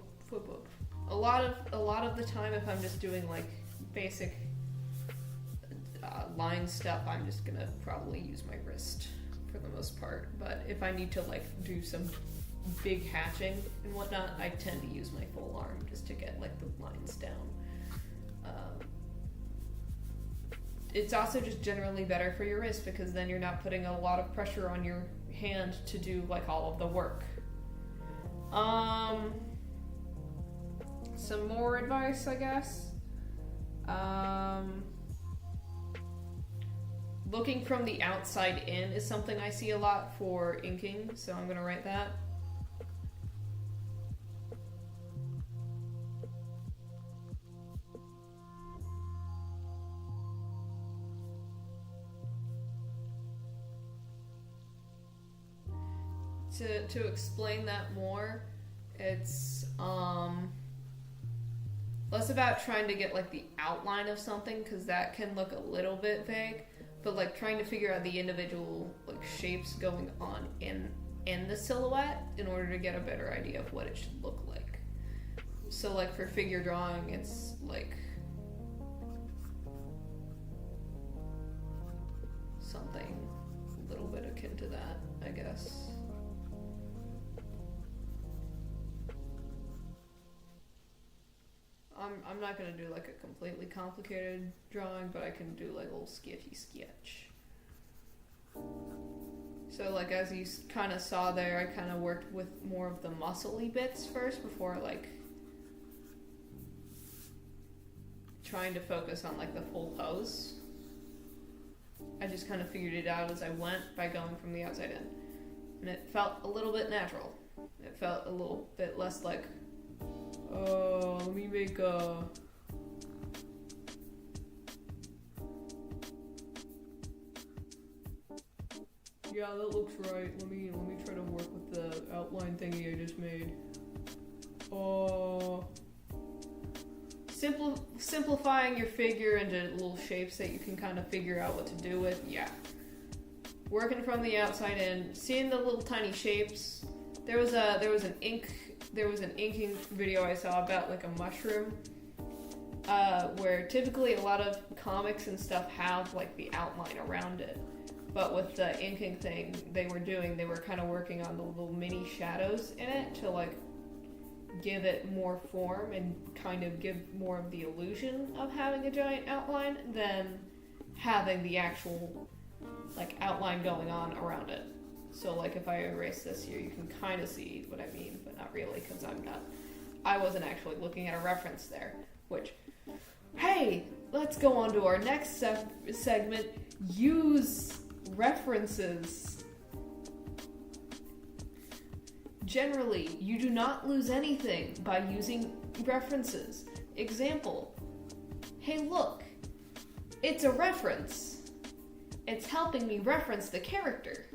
A lot of the time, if I'm just doing like basic line stuff, I'm just gonna probably use my wrist for the most part. But if I need to like do some big hatching and whatnot, I tend to use my full arm just to get like the lines down. It's also just generally better for your wrist because then you're not putting a lot of pressure on your hand to do like all of the work. Some more advice, I guess. Looking from the outside in is something I see a lot for inking, so I'm gonna write that. To explain that more, it's less about trying to get like the outline of something because that can look a little bit vague, but like trying to figure out the individual like shapes going on in the silhouette in order to get a better idea of what it should look like. So like for figure drawing, it's like something a little bit akin to that, I guess. I'm not gonna do like a completely complicated drawing, but I can do like a little sketch. So like as you kind of saw there, I kind of worked with more of the muscly bits first before like trying to focus on like the full pose. I just kind of figured it out as I went by going from the outside in. And it felt a little bit natural. It felt a little bit less like, oh, let me make a... Yeah, that looks right. Let me try to work with the outline thingy I just made. Oh... Simplifying your figure into little shapes that you can kind of figure out what to do with, yeah. Working from the outside in, seeing the little tiny shapes. There was an inking video I saw about like a mushroom, where typically a lot of comics and stuff have like the outline around it. But with the inking thing they were kind of working on the little mini shadows in it to like give it more form and kind of give more of the illusion of having a giant outline than having the actual like outline going on around it. So like if I erase this here, you can kind of see what I mean, but not really because I wasn't actually looking at a reference there. Which, hey, let's go on to our next segment, use references. Generally, you do not lose anything by using references. Example, hey look, it's a reference. It's helping me reference the character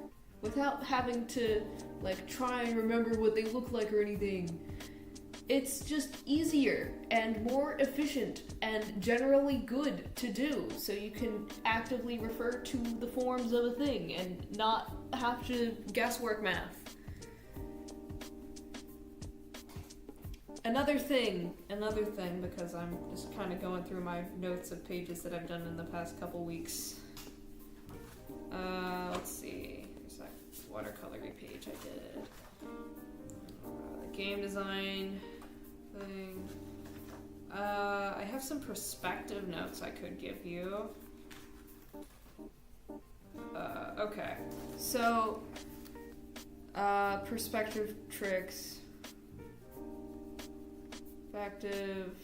without having to like try and remember what they look like or anything. It's just easier and more efficient and generally good to do, so you can actively refer to the forms of a thing and not have to guesswork math. Another thing, because I'm just kind of going through my notes of pages that I've done in the past couple weeks. Let's see. There's that watercolory page I did. The game design thing. I have some perspective notes I could give you. Okay. So, perspective tricks. Perspective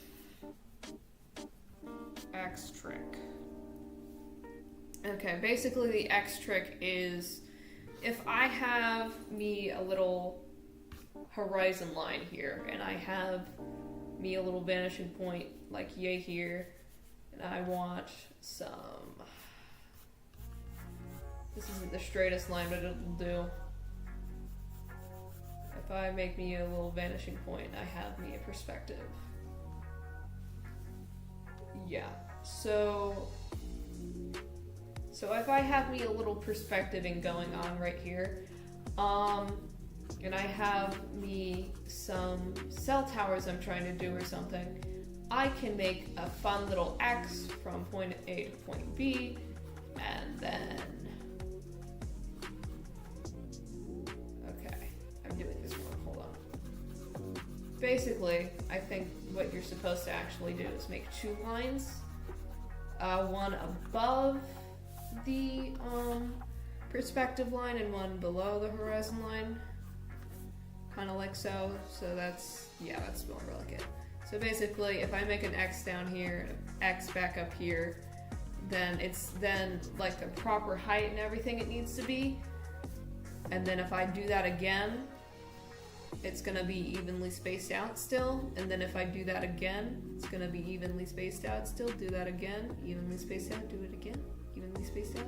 X trick. Okay, basically the X trick is if I have me a little horizon line here and I have me a little vanishing point like yay here, and I want some, this isn't the straightest line but it'll do. If I make me a little vanishing point, I have me a perspective. Yeah, so if I have me a little perspectiving going on right here, and I have me some cell towers I'm trying to do or something, I can make a fun little X from point A to point B, and then, okay, I'm doing this wrong, hold on. Basically, I think what you're supposed to actually do is make two lines, one above the perspective line and one below the horizon line, kind of like so. So that's more like it. So basically, if I make an X down here and an X back up here, then it's then like the proper height and everything it needs to be. And then if I do that again, it's gonna be evenly spaced out still. And then if I do that again, it's gonna be evenly spaced out still. Do that again, evenly spaced out. Do it again, evenly spaced out.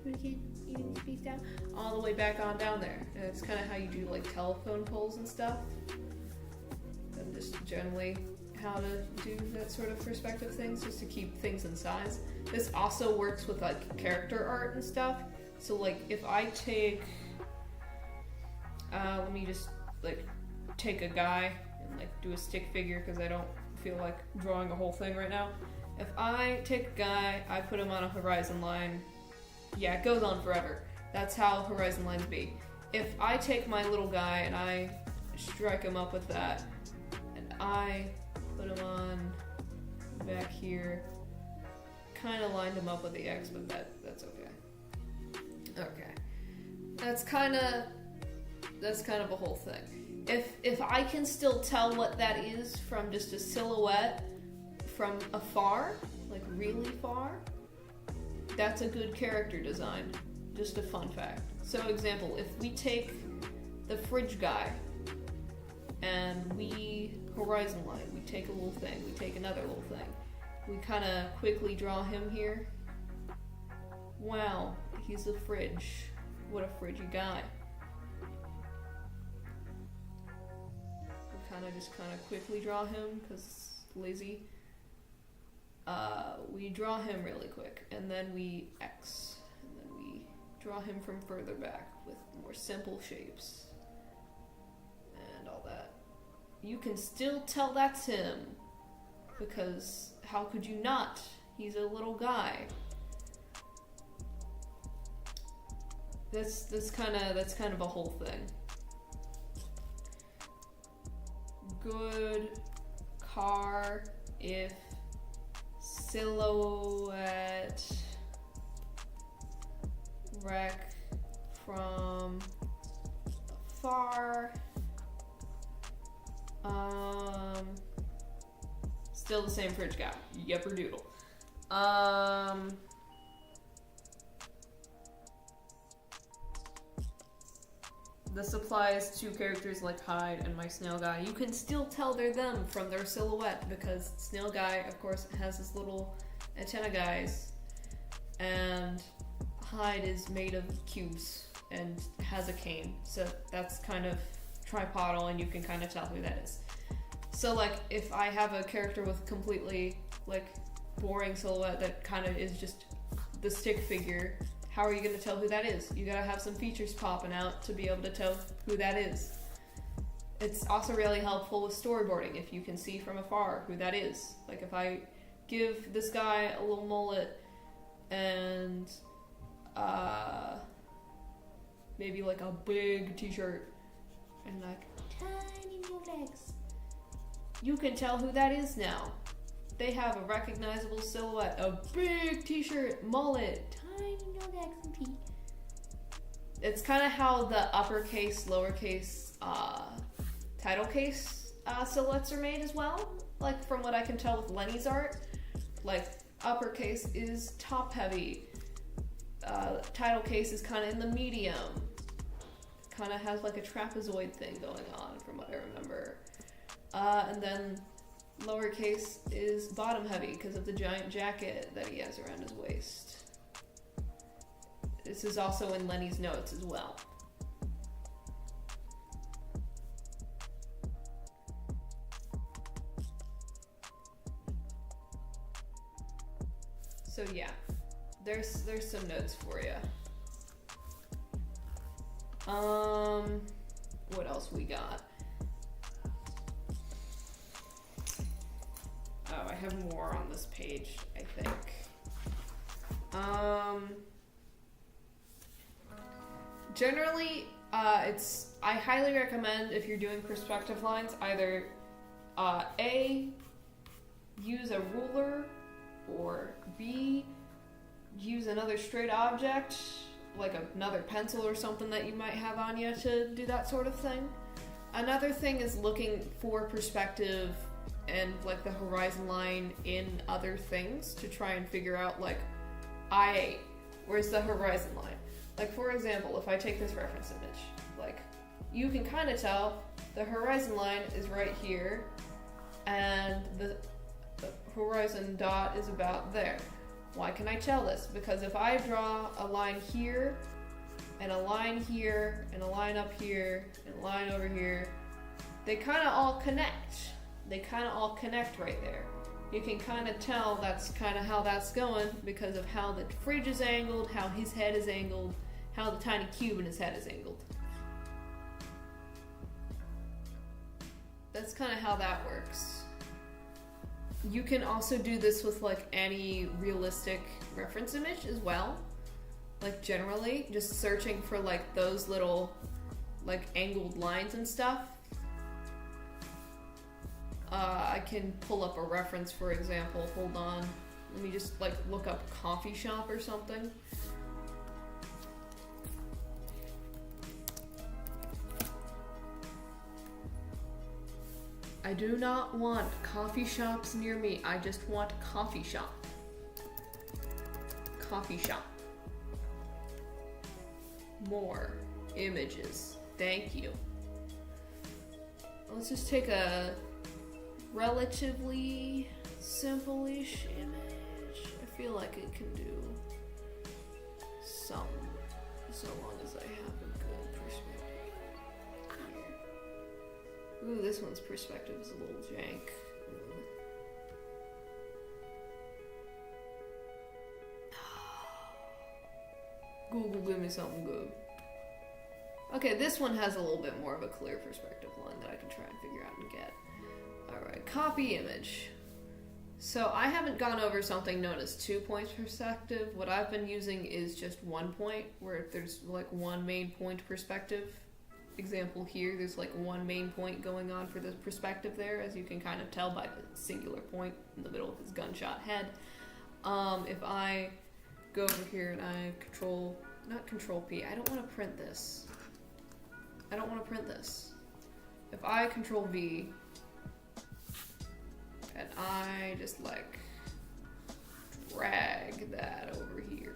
Do it again, evenly spaced out. All the way back on down there. And it's kind of how you do like telephone poles and stuff. And just generally how to do that sort of perspective things, just to keep things in size. This also works with like character art and stuff. So like if I take, let me just like take a guy and like do a stick figure because I don't feel like drawing a whole thing right now. If I take a guy, I put him on a horizon line, yeah, it goes on forever. That's how horizon lines be. If I take my little guy and I strike him up with that, and I put him on back here, kind of lined him up with the X, but that's okay. Okay, that's kind of a whole thing. If I can still tell what that is from just a silhouette from afar, like really far, that's a good character design. Just a fun fact. So example, if we take the fridge guy and we horizon line, we take a little thing, we take another little thing. We kind of quickly draw him here. Wow, he's a fridge. What a fridgy guy. We just kind of quickly draw him because lazy. We draw him really quick, and then we X, and then we draw him from further back with more simple shapes and all that. You can still tell that's him, because how could you not? He's a little guy. That's kind of a whole thing. Good car if silhouette wreck from afar. Still the same fridge guy. Yepper doodle. This applies to characters like Hyde and my snail guy. You can still tell they're them from their silhouette because snail guy, of course, has his little antenna guys, and Hyde is made of cubes and has a cane, so that's kind of tripodal, and you can kind of tell who that is. So like if I have a character with completely like boring silhouette that kind of is just the stick figure, how are you going to tell who that is? You gotta have some features popping out to be able to tell who that is. It's also really helpful with storyboarding if you can see from afar who that is. Like if I give this guy a little mullet and maybe like a big t-shirt and like tiny new legs, you can tell who that is now. They have a recognizable silhouette, a big t-shirt, mullet, tiny no legs and feet. It's kind of how the uppercase, lowercase, title case silhouettes are made as well. Like from what I can tell with Lenny's art, like uppercase is top heavy, title case is kind of in the medium, kind of has like a trapezoid thing going on from what I remember, and then lowercase is bottom heavy because of the giant jacket that he has around his waist. This is also in Lenny's notes as well. So yeah, there's some notes for you. What else we got? Oh, I have more on this page, I think. Generally, I highly recommend if you're doing perspective lines, either A, use a ruler, or B, use another straight object, like another pencil or something that you might have on you to do that sort of thing. Another thing is looking for perspective and like the horizon line in other things to try and figure out like, where's the horizon line? Like for example, if I take this reference image, like you can kind of tell the horizon line is right here and the horizon dot is about there. Why can I tell this? Because if I draw a line here and a line here and a line up here and a line over here, they kind of all connect. They kind of all connect right there. You can kind of tell that's kind of how that's going because of how the fridge is angled, how his head is angled, how the tiny cube in his head is angled. That's kind of how that works. You can also do this with like any realistic reference image as well. Like generally, just searching for like those little like angled lines and stuff. I can pull up a reference, for example. Hold on. Let me just like look up coffee shop or something. I do not want coffee shops near me. I just want coffee shop. coffee shop. More images. Thank you. Let's just take a relatively simple-ish image. I feel like it can do some, so long as I have a good perspective. Here. Ooh, this one's perspective is a little jank. Google, give me something good. Okay, this one has a little bit more of a clear perspective line that I can try and figure out and get. Alright, copy image. So I haven't gone over something known as 2 points perspective. What I've been using is just 1 point, where there's like one main point perspective. Example here, there's like one main point going on for the perspective there, as you can kind of tell by the singular point in the middle of his gunshot head. If I go over here and I not control P, I don't want to print this. I don't want to print this. If I control V, and I just like drag that over here,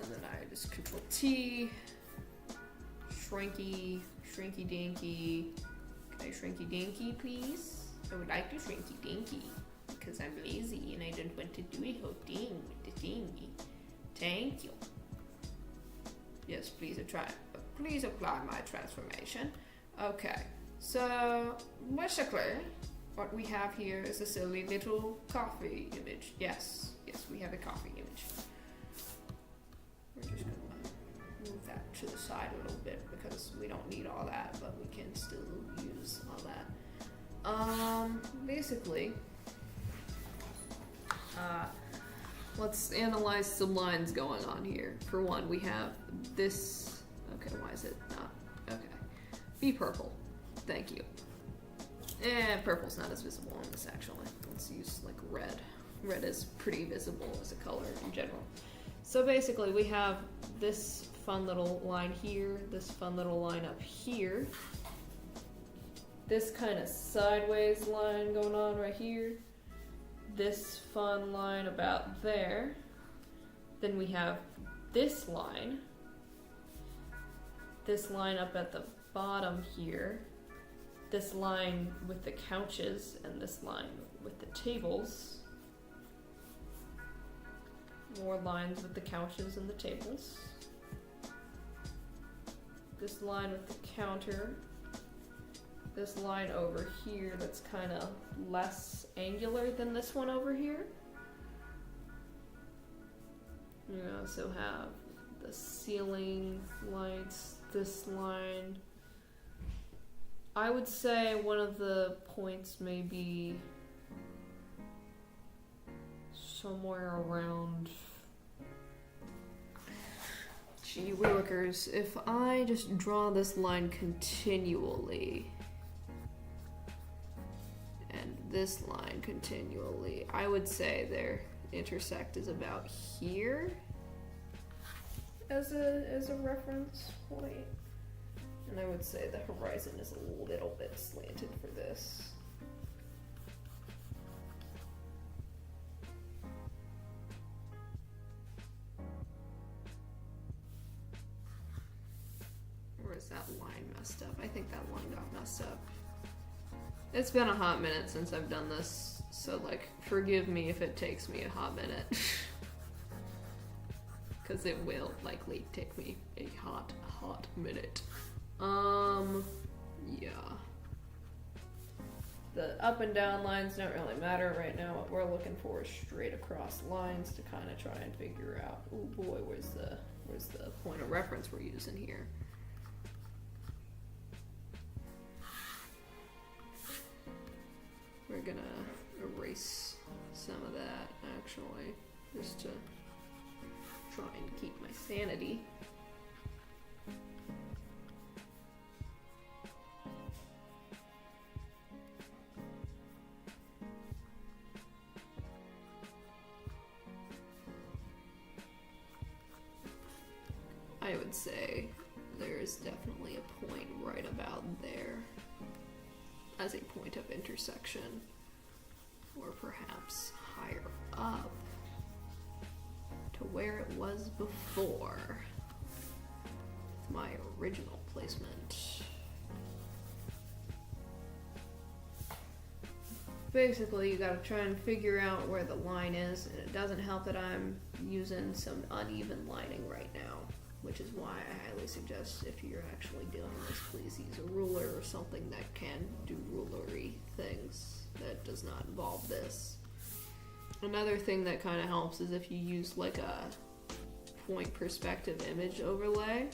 and then I just control T, shrinky dinky. Can I shrinky dinky, please? I would like to shrinky dinky because I'm lazy and I don't want to do a whole thing with the thingy. Thank you. Yes, please apply my transformation. Okay, so basically what we have here is a silly little coffee image. Yes, we have a coffee image. We're just gonna move that to the side a little bit because we don't need all that, but we can still use all that. Basically, let's analyze some lines going on here. For one, we have this. Okay, why is it not? Okay. Be purple. Thank you. Purple's not as visible on this actually. Let's use like red. Red is pretty visible as a color in general. So basically, we have this fun little line here, this fun little line up here, this kind of sideways line going on right here, this fun line about there. Then we have this line up at the bottom here, this line with the couches, and this line with the tables. More lines with the couches and the tables. This line with the counter. This line over here that's kind of less angular than this one over here. You also have the ceiling lights, this line. I would say one of the points may be somewhere around... Gee willikers, if I just draw this line continually and this line continually, I would say their intersect is about here as a reference point. And I would say the horizon is a little bit slanted for this. Or is that line messed up? I think that line got messed up. It's been a hot minute since I've done this, so like, forgive me if it takes me a hot minute. Because it will likely take me a hot minute. Yeah. The up and down lines don't really matter right now. What we're looking for is straight across lines to kind of try and figure out, oh boy, where's the point of reference we're using here? We're gonna erase some of that actually, just to try and keep my sanity. I would say there's definitely a point right about there as a point of intersection, or perhaps higher up to where it was before. With my original placement. Basically, you gotta try and figure out where the line is, and it doesn't help that I'm using some uneven lining right now, which is why I highly suggest if you're actually doing this, please use a ruler or something that can do rulery things that does not involve this. Another thing that kind of helps is if you use like a point perspective image overlay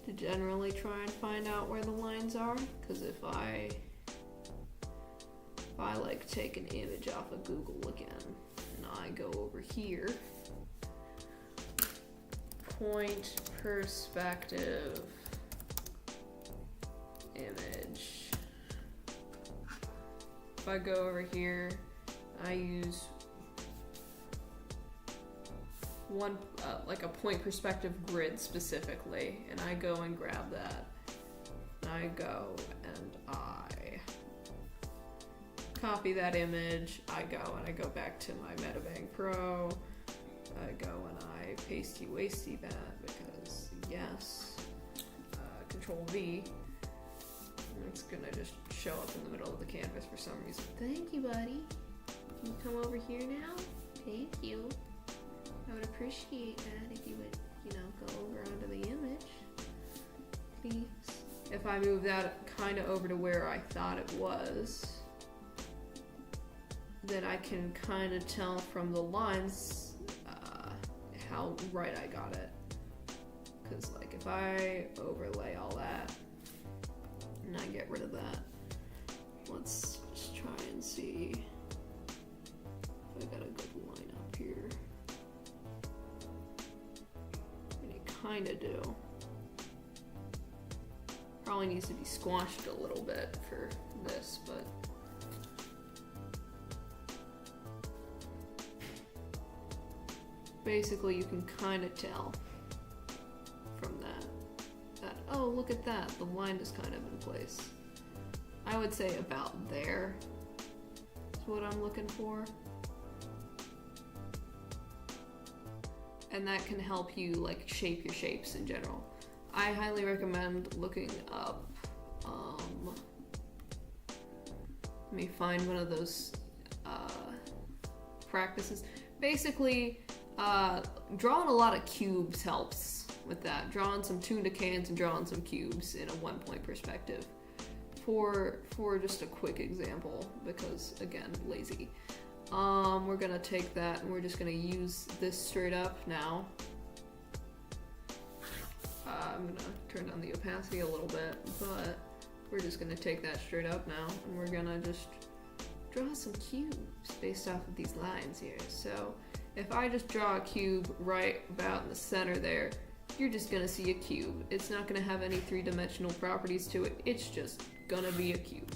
to generally try and find out where the lines are, because if I like take an image off of Google again and I go over here, point perspective image. If I go over here, I use one like a point perspective grid specifically, and I go and grab that. And I go and I copy that image. I go and I go back to my MetaBang Pro. I go and I pasty wasty that because yes, Control V. It's gonna just show up in the middle of the canvas for some reason. Thank you, buddy. Can you come over here now? Thank you. I would appreciate that if you would, go over onto the image, please. If I move that kind of over to where I thought it was, then I can kind of tell from the lines how right I got it. Because like if I overlay all that and I get rid of that, let's just try and see if I got a good line up here. And you kind of do. Probably needs to be squashed a little bit for this, but basically you can kind of tell from that, oh, look at that, the line is kind of in place. I would say about there is what I'm looking for. And that can help you like shape your shapes in general. I highly recommend looking up, let me find one of those practices. Basically, drawing a lot of cubes helps with that. Drawing some tuna cans and drawing some cubes in a 1-point perspective. For just a quick example, because again, lazy. We're gonna take that and we're just gonna use this straight up now. I'm gonna turn down the opacity a little bit, but we're just gonna take that straight up now and we're gonna just draw some cubes based off of these lines here. So if I just draw a cube right about in the center there, you're just gonna see a cube. It's not gonna have any three-dimensional properties to it. It's just gonna be a cube.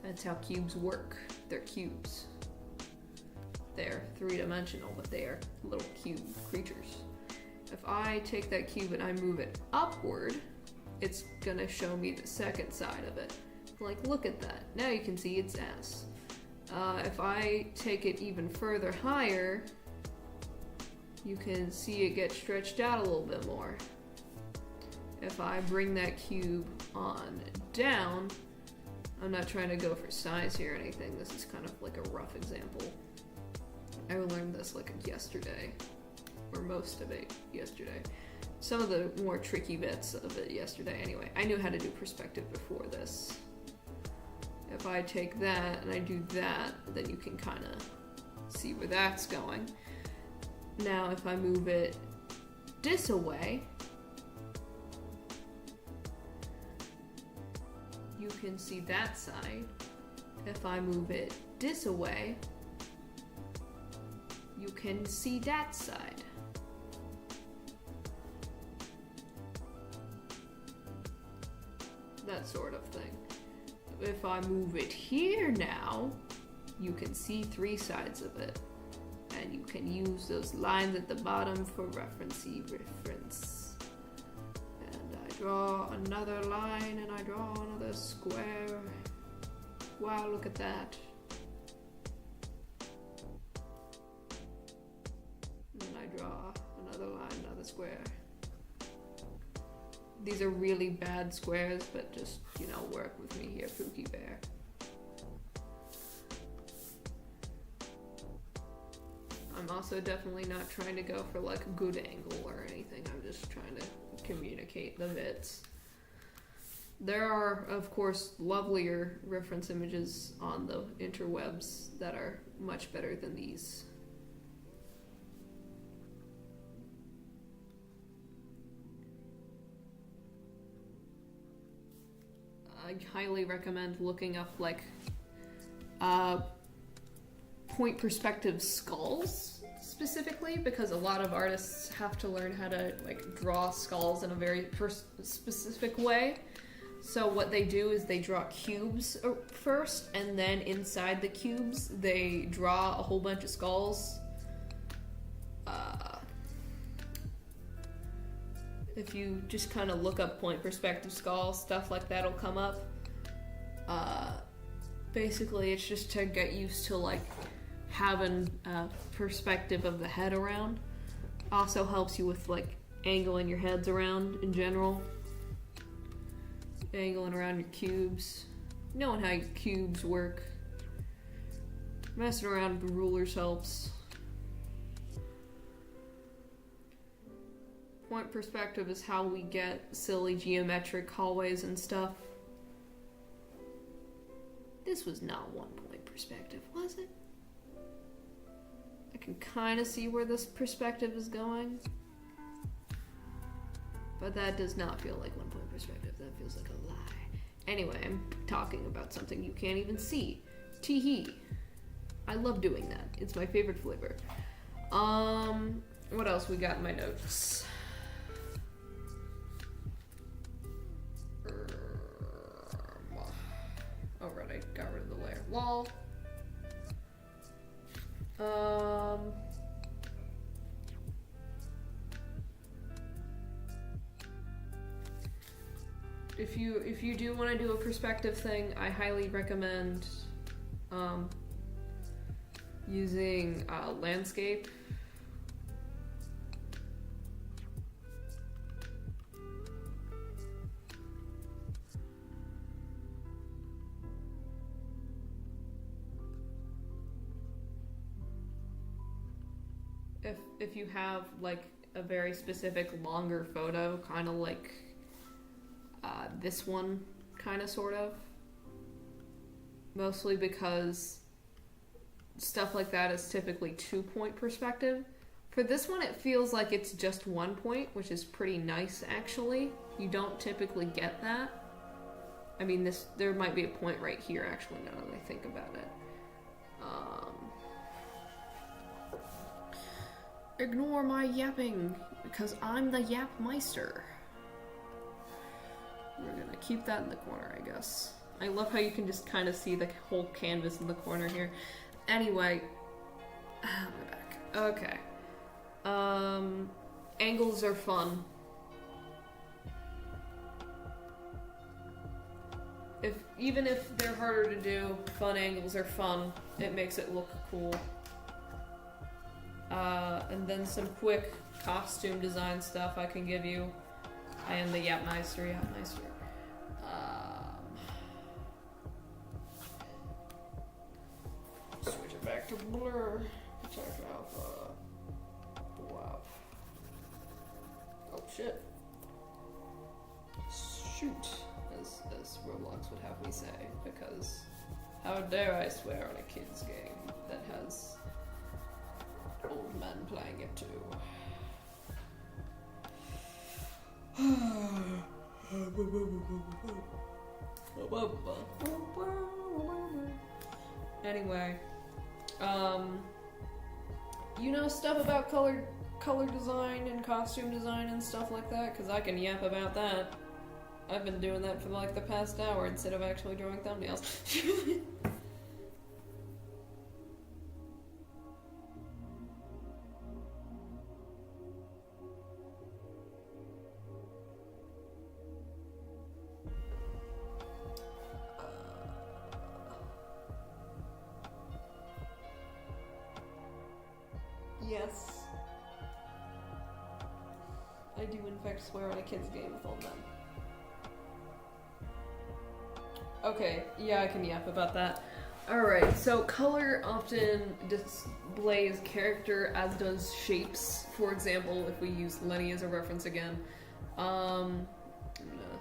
That's how cubes work. They're cubes. They're three-dimensional, but they are little cube creatures. If I take that cube and I move it upward, it's gonna show me the second side of it. Like, look at that. Now you can see its ass. If I take it even further higher, you can see it get stretched out a little bit more. If I bring that cube on down, I'm not trying to go for size here or anything. This is kind of like a rough example. I learned this like yesterday, or most of it yesterday. Some of the more tricky bits of it yesterday. Anyway, I knew how to do perspective before this. If I take that and I do that, then you can kind of see where that's going. Now, if I move it this away, you can see that side. If I move it this away, you can see that side. That sort of thing. If I move it here now, you can see three sides of it. And you can use those lines at the bottom for reference. And I draw another line and I draw another square. Wow, look at that. These are really bad squares, but just, you know, work with me here, Pookie Bear. I'm also definitely not trying to go for like a good angle or anything. I'm just trying to communicate the bits. There are, of course, lovelier reference images on the interwebs that are much better than these. I highly recommend looking up like point perspective skulls specifically, because a lot of artists have to learn how to like draw skulls in a very specific way. So what they do is they draw cubes first, and then inside the cubes they draw a whole bunch of skulls. If you just kind of look up point perspective skull, stuff like that'll come up. Basically, it's just to get used to like having a perspective of the head around. Also helps you with like angling your heads around in general. Angling around your cubes. Knowing how your cubes work. Messing around with rulers helps. Point perspective is how we get silly geometric hallways and stuff. This was not one point perspective, was it? I can kind of see where this perspective is going. But that does not feel like one point perspective. That feels like a lie. Anyway, I'm talking about something you can't even see. Tee-hee. I love doing that. It's my favorite flavor. What else we got in my notes? Alright, I got rid of the layer. Lol. If you do want to do a perspective thing, I highly recommend using landscape. If you have like a very specific longer photo, kind of like this one, kind of sort of, mostly because stuff like that is typically 2-point perspective. For this one, it feels like it's just 1 point, which is pretty nice actually. You don't typically get that. I mean, there might be a point right here actually, now that I think about it. Ignore my yapping, because I'm the Yap Meister. We're gonna keep that in the corner, I guess. I love how you can just kind of see the whole canvas in the corner here. Anyway, we're back. Okay. Angles are fun. Even if they're harder to do, fun angles are fun. It makes it look cool. And then some quick costume design stuff I can give you. I am the Yap Meister. Switch it back to blur. Check alpha. Wow. Oh shit. Shoot, as Roblox would have me say, because how dare I swear on a kid's game that has old men playing it too. Anyway, you know stuff about color design and costume design and stuff like that? Because I can yap about that. I've been doing that for like the past hour instead of actually drawing thumbnails. Yes. I do in fact swear on a kid's game with old men. Okay, yeah, I can yap about that. Alright, so color often displays character, as does shapes. For example, if we use Lenny as a reference again, I'm gonna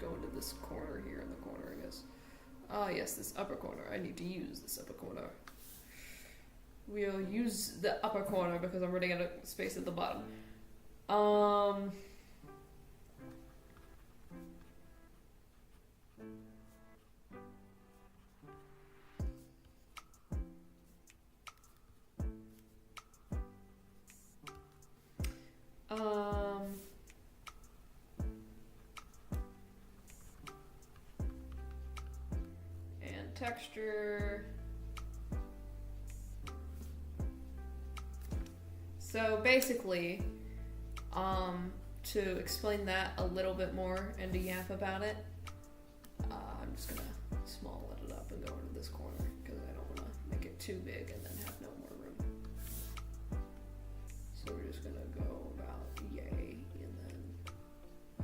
go into this corner here in the corner, I guess. Ah, yes, this upper corner. I need to use this upper corner. We'll use the upper corner because I'm running out of space at the bottom. And texture. So basically, to explain that a little bit more and to yap about it, I'm just gonna small it up and go into this corner because I don't want to make it too big and then have no more room. So we're just gonna go about yay and then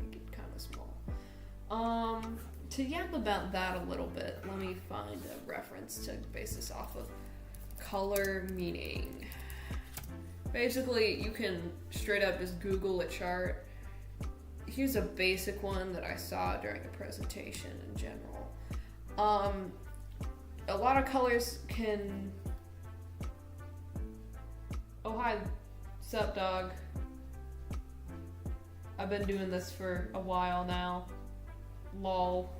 make it kind of small. To yap about that a little bit, let me find a reference to base this off of. Color meaning. Basically, you can straight up just Google a chart. Here's a basic one that I saw during the presentation in general. A lot of colors can... Oh, hi. Sup, dog? I've been doing this for a while now. Lol.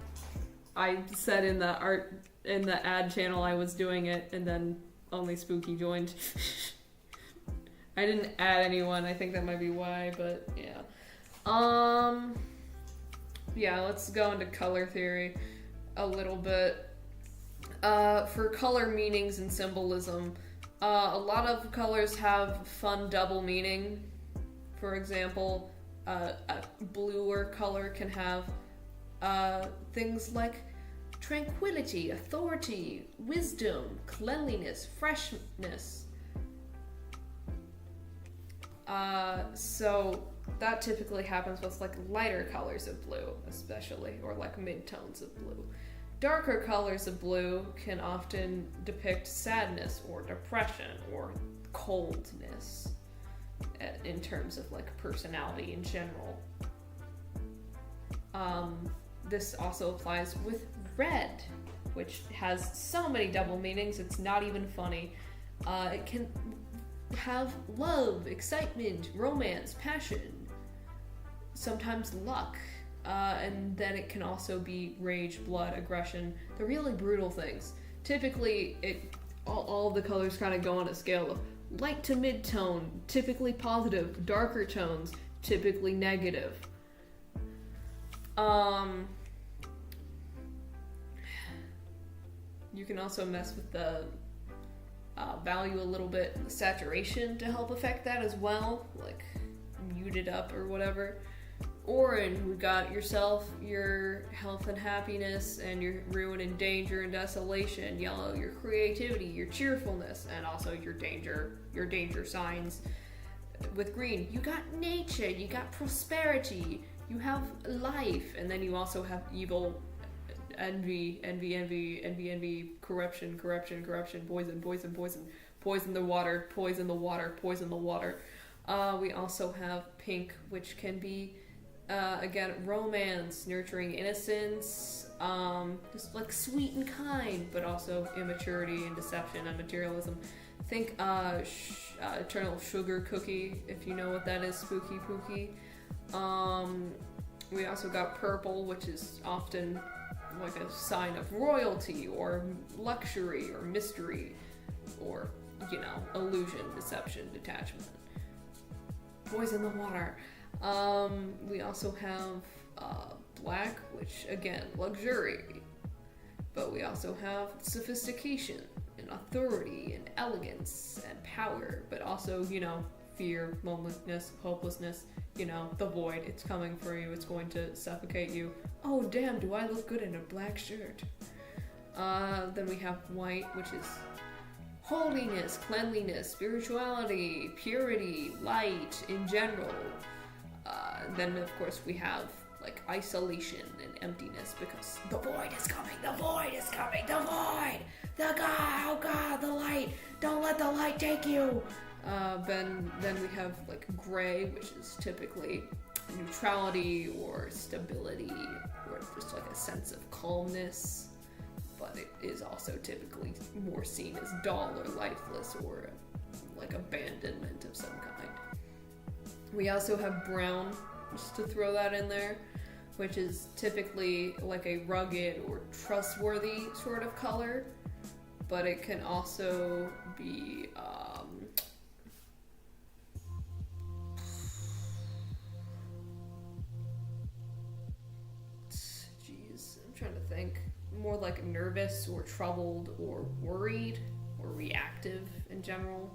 I said in the ad channel I was doing it, and then only Spooky joined. I didn't add anyone, I think that might be why, but yeah. Yeah, let's go into color theory a little bit. For color meanings and symbolism, a lot of colors have fun double meaning. For example, a bluer color can have things like tranquility, authority, wisdom, cleanliness, freshness. So that typically happens with like lighter colors of blue, especially, or like mid-tones of blue. Darker colors of blue can often depict sadness or depression or coldness in terms of like personality in general. This also applies with red, which has so many double meanings, it's not even funny. It can have love, excitement, romance, passion, sometimes luck, and then it can also be rage, blood, aggression, the really brutal things. Typically, all of the colors kind of go on a scale of light to mid-tone, typically positive, darker tones, typically negative. You can also mess with the value a little bit, the saturation to help affect that as well, like mute it up or whatever. Orange, we got yourself, your health and happiness, and your ruin and danger and desolation. Yellow, your creativity, your cheerfulness, and also your danger signs. With green, you got nature, you got prosperity, you have life, and then you also have evil, envy, corruption, poison the water. We also have pink, which can be, again, romance, nurturing innocence, just like sweet and kind, but also immaturity and deception and materialism. Think eternal sugar cookie, if you know what that is, spooky pooky. We also got purple, which is often like a sign of royalty or luxury or mystery or, illusion, deception, detachment. Poison the water. We also have black, which again, luxury. But we also have sophistication and authority and elegance and power, but also, fear, loneliness, hopelessness, the void. It's coming for you. It's going to suffocate you. Oh, damn, do I look good in a black shirt? Then we have white, which is holiness, cleanliness, spirituality, purity, light in general. Then of course we have like isolation and emptiness because the void is coming, the void is coming, the void! The God, oh God, the light! Don't let the light take you! Then we have like gray, which is typically neutrality or stability or just like a sense of calmness, but it is also typically more seen as dull or lifeless or like abandonment of some kind. We also have brown, just to throw that in there, which is typically like a rugged or trustworthy sort of color, but it can also be I'm trying to think, more like nervous or troubled or worried or reactive in general.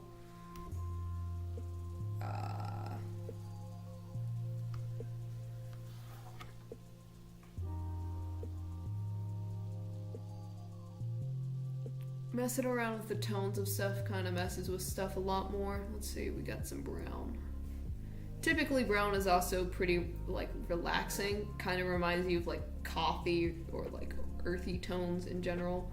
Messing around with the tones of stuff kind of messes with stuff a lot more. Let's see, we got some brown. Typically brown is also pretty like relaxing, kind of reminds you of like coffee or like earthy tones in general.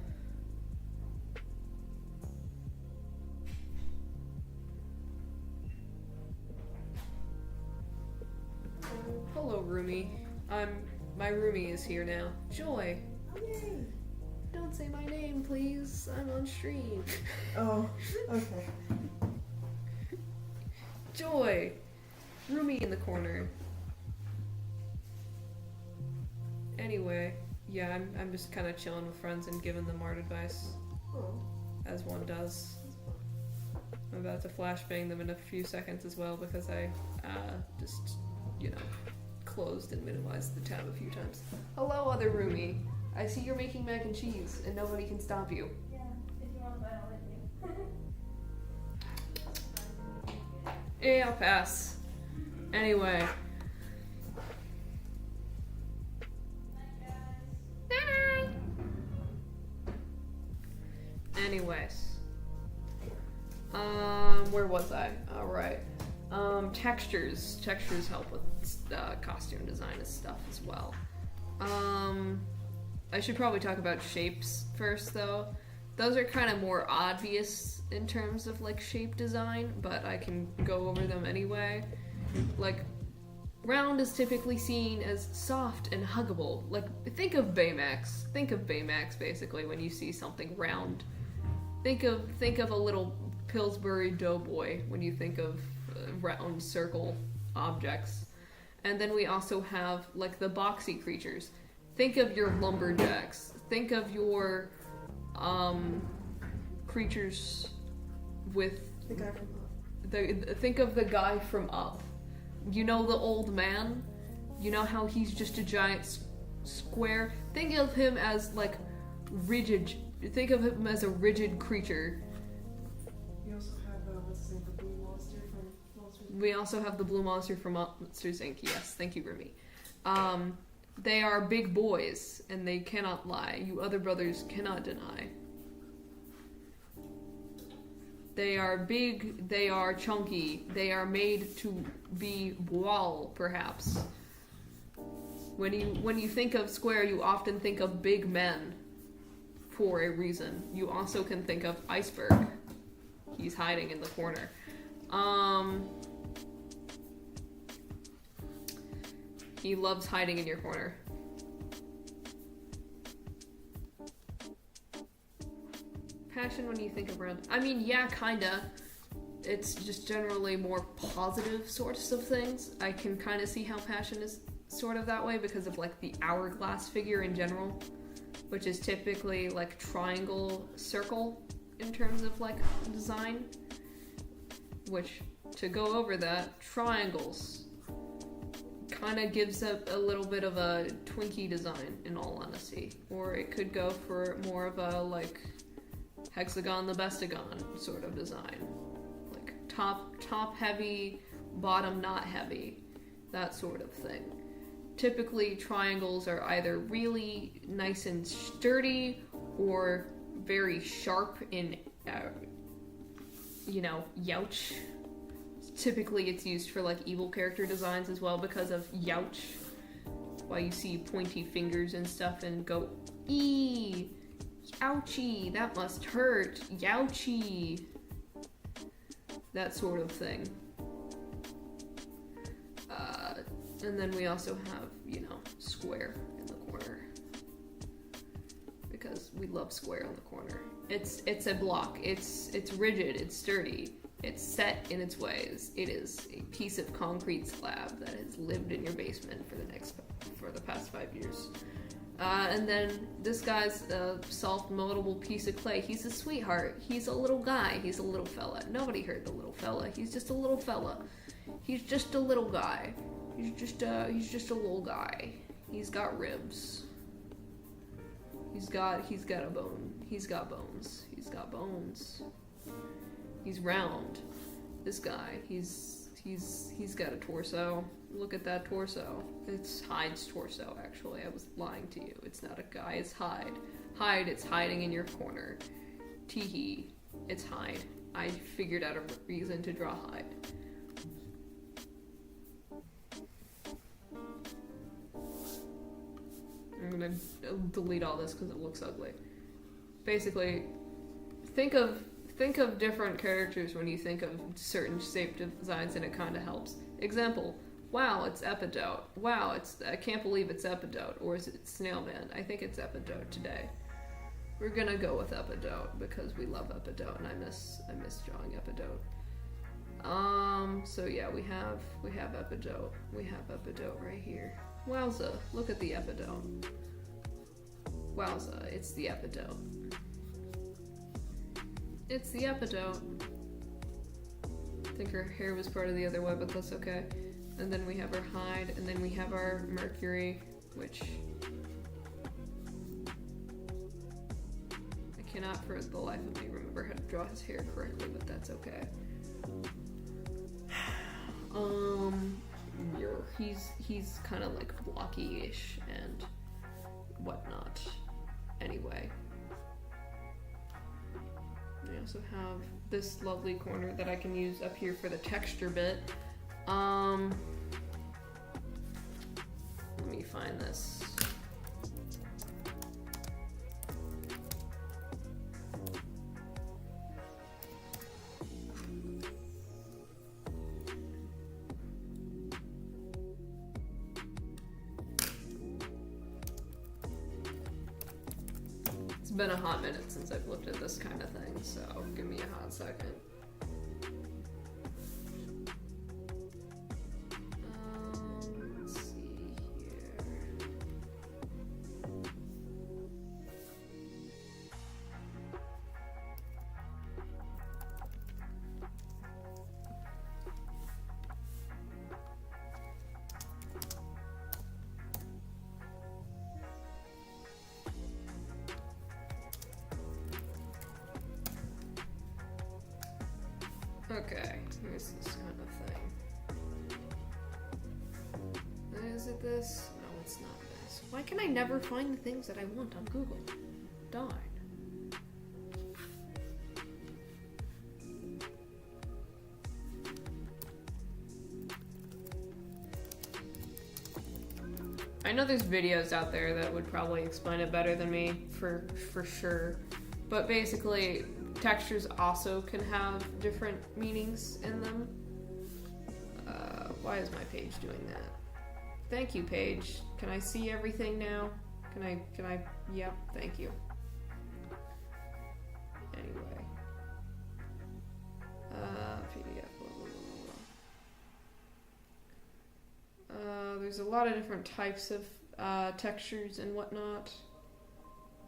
Hello, roomie. My roomie is here now. Joy. Yay. Don't say my name, please. I'm on stream. Oh, okay. Joy. Roomie in the corner. Anyway, yeah, I'm just kind of chilling with friends and giving them art advice, as one does. I'm about to flashbang them in a few seconds as well because I just, closed and minimized the tab a few times. Hello, other roomie. I see you're making mac and cheese and nobody can stop you. Yeah, if you want that, I'll let you. Yeah, I'll pass. Anyway. Anyways. Where was I? Alright. Textures. Textures help with costume design and stuff as well. I should probably talk about shapes first, though. Those are kind of more obvious in terms of, like, shape design, but I can go over them anyway. Like, round is typically seen as soft and huggable. Like, think of Baymax. Think of Baymax, basically, when you see something round. Think of a little Pillsbury Doughboy when you think of round circle objects. And then we also have, like, the boxy creatures. Think of your lumberjacks. Think of your creatures with The guy from Up. think of the guy from Up. You know the old man? You know how he's just a giant square? Think of him as like rigid. Think of him as a rigid creature. We also have what's his name, the blue monster from Monsters. We also have the blue monster from Monsters Inc. Yes, thank you, Remy. They are big boys, and they cannot lie. You other brothers cannot deny. They are big, they are chunky, they are made to be wall, perhaps. When you think of square, you often think of big men for a reason. You also can think of Iceberg. He's hiding in the corner. He loves hiding in your corner. Passion when you think of round. I mean, yeah, kinda. It's just generally more positive sorts of things. I can kind of see how passion is sort of that way because of like the hourglass figure in general, which is typically like triangle circle in terms of like design. Which, to go over that, triangles kind of gives up a little bit of a Twinkie design, in all honesty. Or it could go for more of a like hexagon the bestagon sort of design. Like top heavy, bottom not heavy, that sort of thing. Typically triangles are either really nice and sturdy or very sharp in you know, youch. Typically it's used for like evil character designs as well because of youch. Why you see pointy fingers and stuff and go, eee, ouchie, that must hurt, youchie. That sort of thing. And then we also have, you know, square in the corner. Because we love square in the corner. It's a block. It's rigid. It's sturdy. It's set in its ways. It is a piece of concrete slab that has lived in your basement for the past 5 years. And then this guy's a self-moldable piece of clay. He's a sweetheart. He's a little guy. He's a little fella. Nobody heard the little fella. He's just a little fella. He's just a little guy. He's just a little guy. He's got ribs. He's got a bone. He's got bones. He's got bones. He's round. This guy, he's got a torso. Look at that torso. It's Hyde's torso, actually. I was lying to you. It's not a guy, it's Hyde. Hyde, it's hiding in your corner. Teehee, it's Hyde. I figured out a reason to draw Hyde. I'm gonna delete all this because it looks ugly. Basically, think of different characters when you think of certain shape designs, and it kind of helps. Example: wow, it's Epidote. Wow, I can't believe it's Epidote. Or is it Snailman? I think it's Epidote today. We're gonna go with Epidote because we love Epidote, and I miss drawing Epidote. So yeah, we have Epidote. We have Epidote right here. Wowza, look at the Epidote. Wowza, it's the Epidote. It's the Epidote. I think her hair was part of the other web, but that's okay. And then we have our Hyde, and then we have our Mercury, which I cannot for the life of me remember how to draw his hair correctly, but that's okay. He's kind of like blocky-ish and whatnot. Anyway. We also have this lovely corner that I can use up here for the texture bit. Let me find this. It's been a hot minute since I've looked at this kind of thing, so give me a hot second. Let's see here. Okay, here's this kind of thing. Is it this? No, it's not this. Why can I never find the things that I want on Google? Darn. I know there's videos out there that would probably explain it better than me, for sure. But basically, textures also can have different meanings in them. Why is my page doing that? Thank you, page. Can I see everything now? Can I, yep, thank you. Anyway. PDF, blah, blah, blah, blah. There's a lot of different types of textures and whatnot.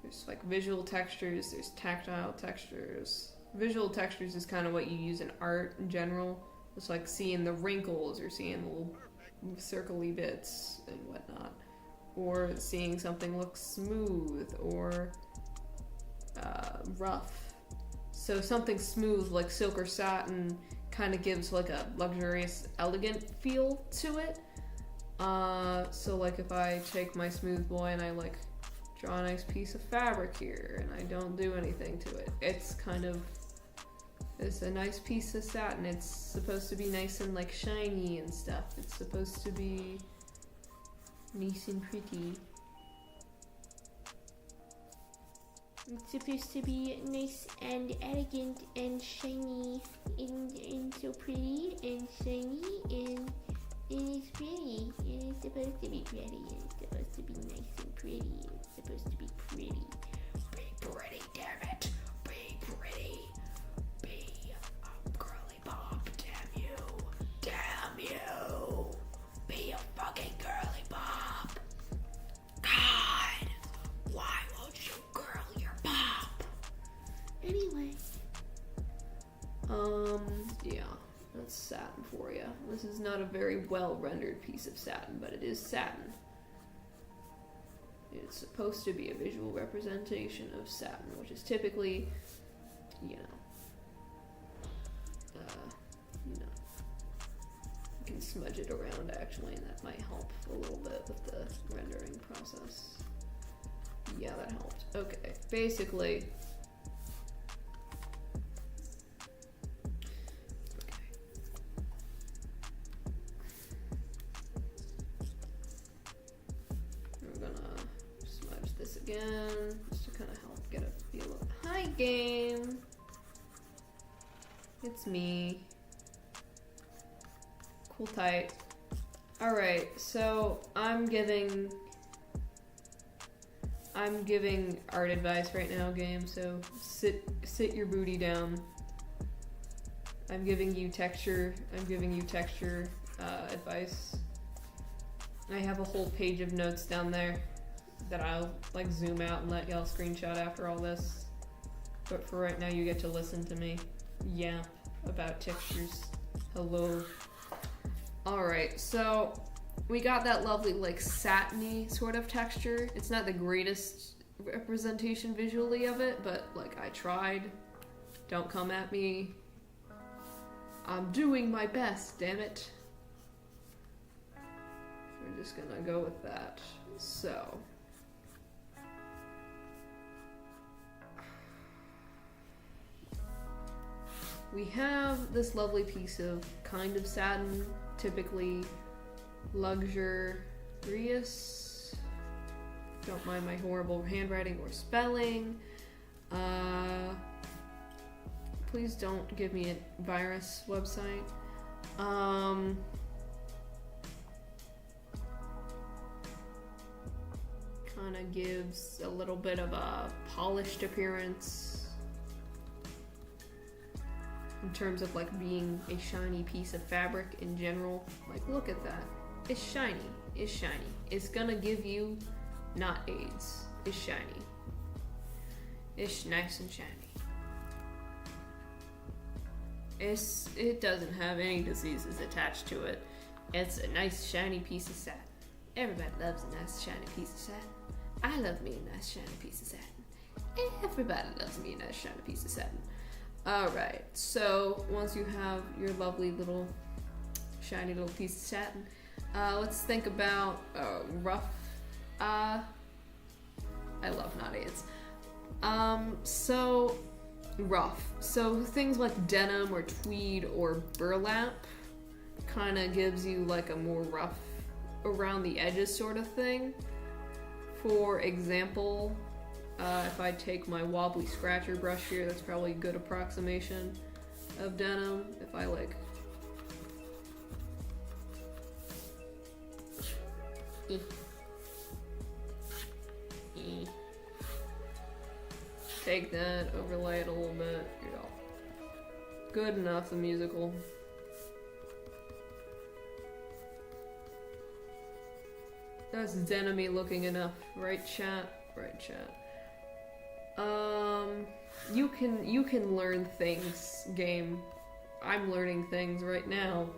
There's like visual textures, there's tactile textures. Visual textures is kind of what you use in art in general. It's like seeing the wrinkles or seeing the little circly bits and whatnot. Or seeing something look smooth or rough. So something smooth like silk or satin kind of gives like a luxurious, elegant feel to it. So like if I take my smooth boy and I like draw a nice piece of fabric here and I don't do anything to it, it's kind of It's a nice piece of satin. It's supposed to be nice and like shiny and stuff. It's supposed to be nice and pretty. It's supposed to be nice and elegant and shiny and so pretty and shiny and it's pretty. And it's supposed to be pretty and it's supposed to be nice and pretty and it's supposed to be pretty. Be pretty, damn it. Be pretty. Be a girly bob, damn you. Damn you. Be a fucking girly bob. God. Why won't you curl your bob? Anyway. Yeah, that's satin for you. This is not a very well rendered piece of satin, but it is satin. It's supposed to be a visual representation of satin, which is typically, you know, you can smudge it around actually, and that might help a little bit with the rendering process. Yeah, that helped. Okay, basically. We're gonna smudge this again, just to kind of help get a feel of. Hi, game. It's me. Cool tight. Alright, so I'm giving art advice right now, game, so sit your booty down. I'm giving you texture advice. I have a whole page of notes down there that I'll like zoom out and let y'all screenshot after all this. But for right now, you get to listen to me yap about textures. Hello. Alright, so we got that lovely like satiny sort of texture. It's not the greatest representation visually of it, but like I tried. Don't come at me. I'm doing my best, damn it. We're just gonna go with that. So we have this lovely piece of kind of satin, typically luxurious. Don't mind my horrible handwriting or spelling. Please don't give me a virus website. Kind of gives a little bit of a polished appearance in terms of like being a shiny piece of fabric in general. Like, look at that. It's shiny. It's shiny. It's gonna give you not AIDS. It's shiny. It's nice and shiny. It doesn't have any diseases attached to it. It's a nice shiny piece of satin. Everybody loves a nice shiny piece of satin. I love me a nice shiny piece of satin. Everybody loves me a nice shiny piece of satin. Alright, so once you have your lovely little shiny little piece of satin, let's think about rough. I love not AIDS. So rough. So things like denim or tweed or burlap kind of gives you like a more rough around the edges sort of thing. For example, if I take my wobbly scratcher brush here, that's probably a good approximation of denim. If I like take that, overlay it a little bit, you know. Good enough, the musical. That's denim-y looking enough, right chat? Right chat. You can learn things, game. I'm learning things right now.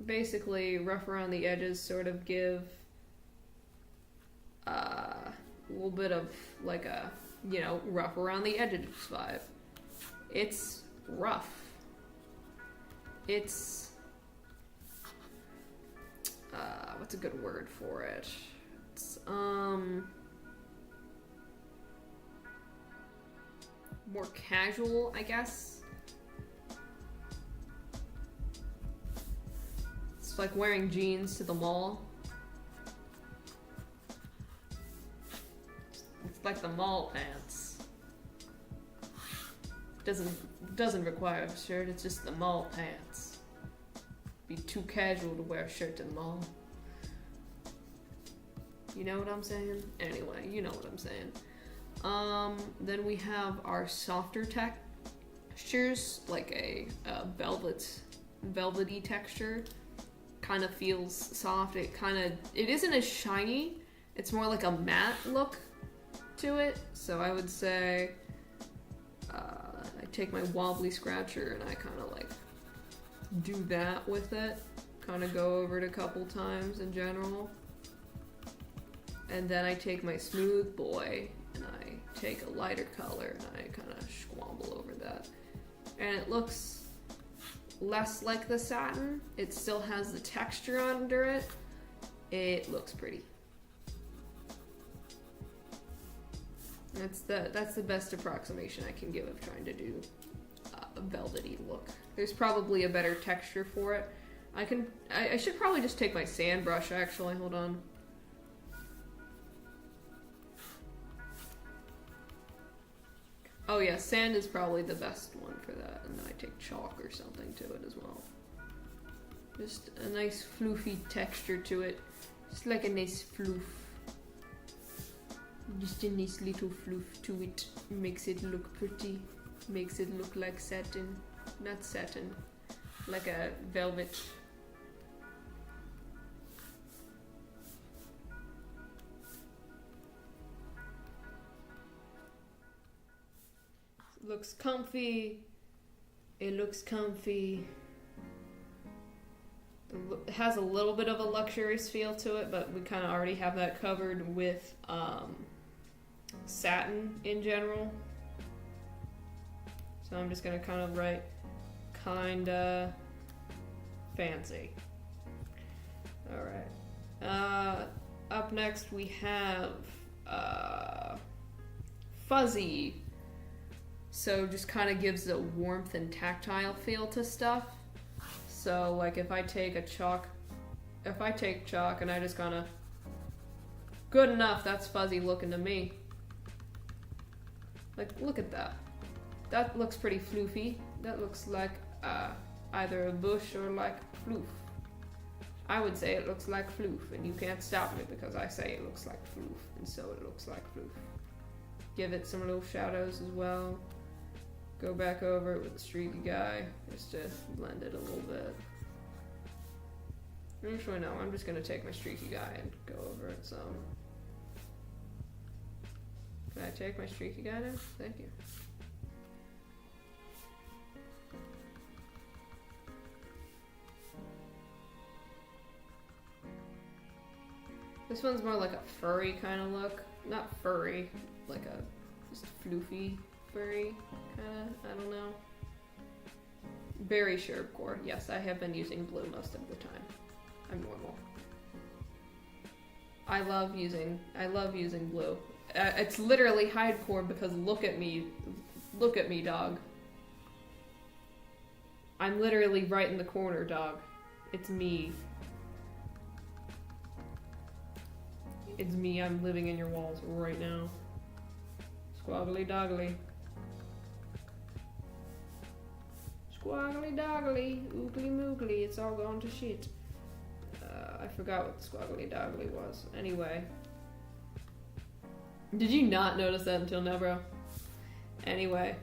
Basically, rough around the edges sort of give a little bit of like a, you know, rough around the edges vibe. It's rough. It's what's a good word for it? It's more casual, I guess. It's like wearing jeans to the mall. It's like the mall pants. Doesn't require a shirt, it's just the mall pants. Be too casual to wear a shirt to the mall. You know what I'm saying? Anyway, you know what I'm saying. Then we have our softer textures, like a velvety texture. Kind of feels soft. It isn't as shiny. It's more like a matte look to it. So I would say I take my wobbly scratcher and I kind of like do that with it. Kind of go over it a couple times in general. And then I take my smooth boy and I take a lighter color and I kind of squabble over that. And it looks less like the satin. It still has the texture under it. It looks pretty. That's the best approximation I can give of trying to do a velvety look. There's probably a better texture for it. I should probably just take my sand brush actually, hold on. Oh yeah, sand is probably the best one for that, and then I take chalk or something to it as well. Just a nice floofy texture to it. Just like a nice floof. Just a nice little floof to it. Makes it look pretty. Makes it look like satin. Not satin. Like a velvet. Looks comfy. It looks comfy. It has a little bit of a luxurious feel to it, but we kind of already have that covered with satin in general. So I'm just going to kind of write kinda fancy. Alright. Up next we have fuzzy. So just kind of gives a warmth and tactile feel to stuff. So like if I take chalk and I just kind of, good enough, that's fuzzy looking to me. Like look at that. That looks pretty floofy. That looks like either a bush or like floof. I would say it looks like floof, and you can't stop me because I say it looks like floof, and so it looks like floof. Give it some little shadows as well. Go back over it with the streaky guy just to blend it a little bit. Actually, no, I'm just gonna take my streaky guy and go over it some. Can I take my streaky guy now? Thank you. This one's more like a furry kind of look. Not furry, like a just floofy furry kind of, I don't know. Berry sherbcore. Yes, I have been using blue most of the time. I'm normal. I love using blue. It's literally hidecore because look at me, dog. I'm literally right in the corner, dog. It's me. It's me, I'm living in your walls right now. Squaggly doggly. Squaggly doggly, oogly moogly, it's all gone to shit. I forgot what squaggly doggly was. Anyway. Did you not notice that until now, bro? Anyway.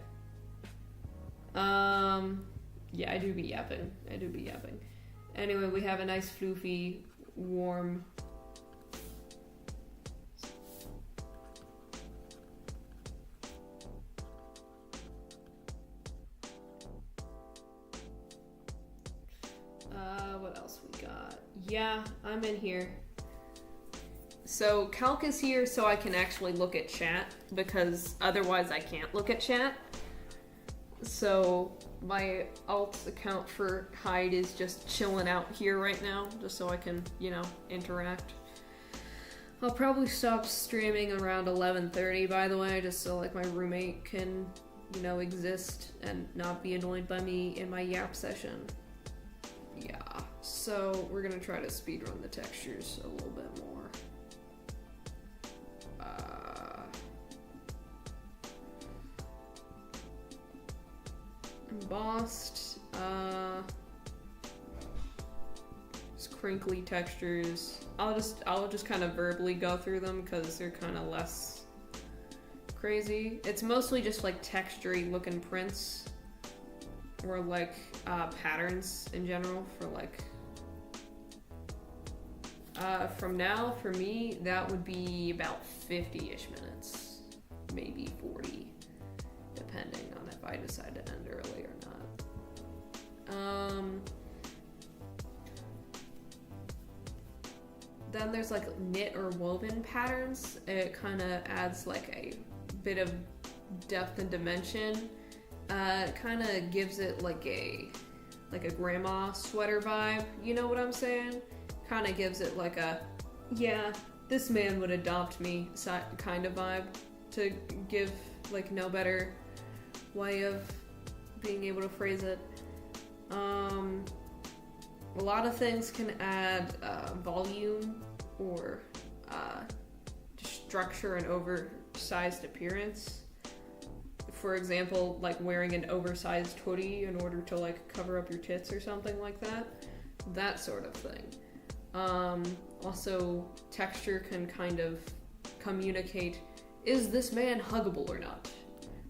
Yeah, I do be yapping. Anyway, we have a nice floofy, warm... what else we got? Yeah, I'm in here. So Calc is here so I can actually look at chat, because otherwise I can't look at chat. So my alt account for Hide is just chilling out here right now, just so I can, interact. I'll probably stop streaming around 11:30, by the way, just so like my roommate can you know, exist and not be annoyed by me in my yap session. Yeah, so we're gonna try to speedrun the textures a little bit more. Embossed, just crinkly textures. I'll just kind of verbally go through them because they're kind of less crazy. It's mostly just like textury looking prints or like patterns in general for like from now for me that would be about 50-ish minutes, maybe 40, depending on if I decide to end early or not. Then there's like knit or woven patterns. It kind of adds like a bit of depth and dimension. It kind of gives it like a grandma sweater vibe. You know what I'm saying? Kind of gives it like a, yeah, this man would adopt me kind of vibe, to give like no better way of being able to phrase it. A lot of things can add volume or structure and oversized appearance. For example, like wearing an oversized hoodie in order to like cover up your tits or something like that. That sort of thing. Also, texture can kind of communicate, is this man huggable or not?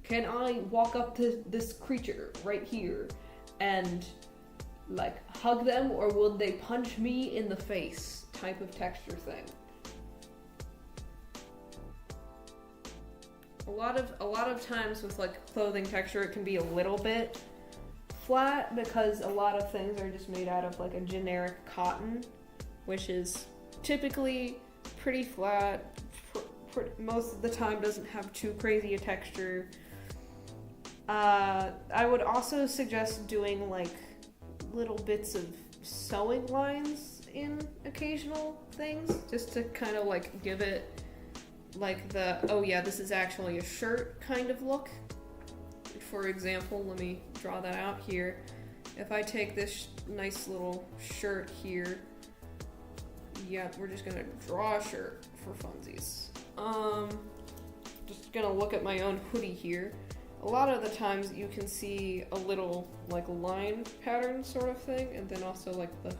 Can I walk up to this creature right here and like hug them, or will they punch me in the face type of texture thing. A lot of times with like clothing texture, it can be a little bit flat because a lot of things are just made out of like a generic cotton, which is typically pretty flat, most of the time doesn't have too crazy a texture. I would also suggest doing like little bits of sewing lines in occasional things, just to kind of like give it like the, oh yeah, this is actually a shirt kind of look. For example, let me draw that out here. If I take this nice little shirt here, yeah, we're just gonna draw a shirt for funsies. Just gonna look at my own hoodie here. A lot of the times you can see a little like line pattern sort of thing, and then also like the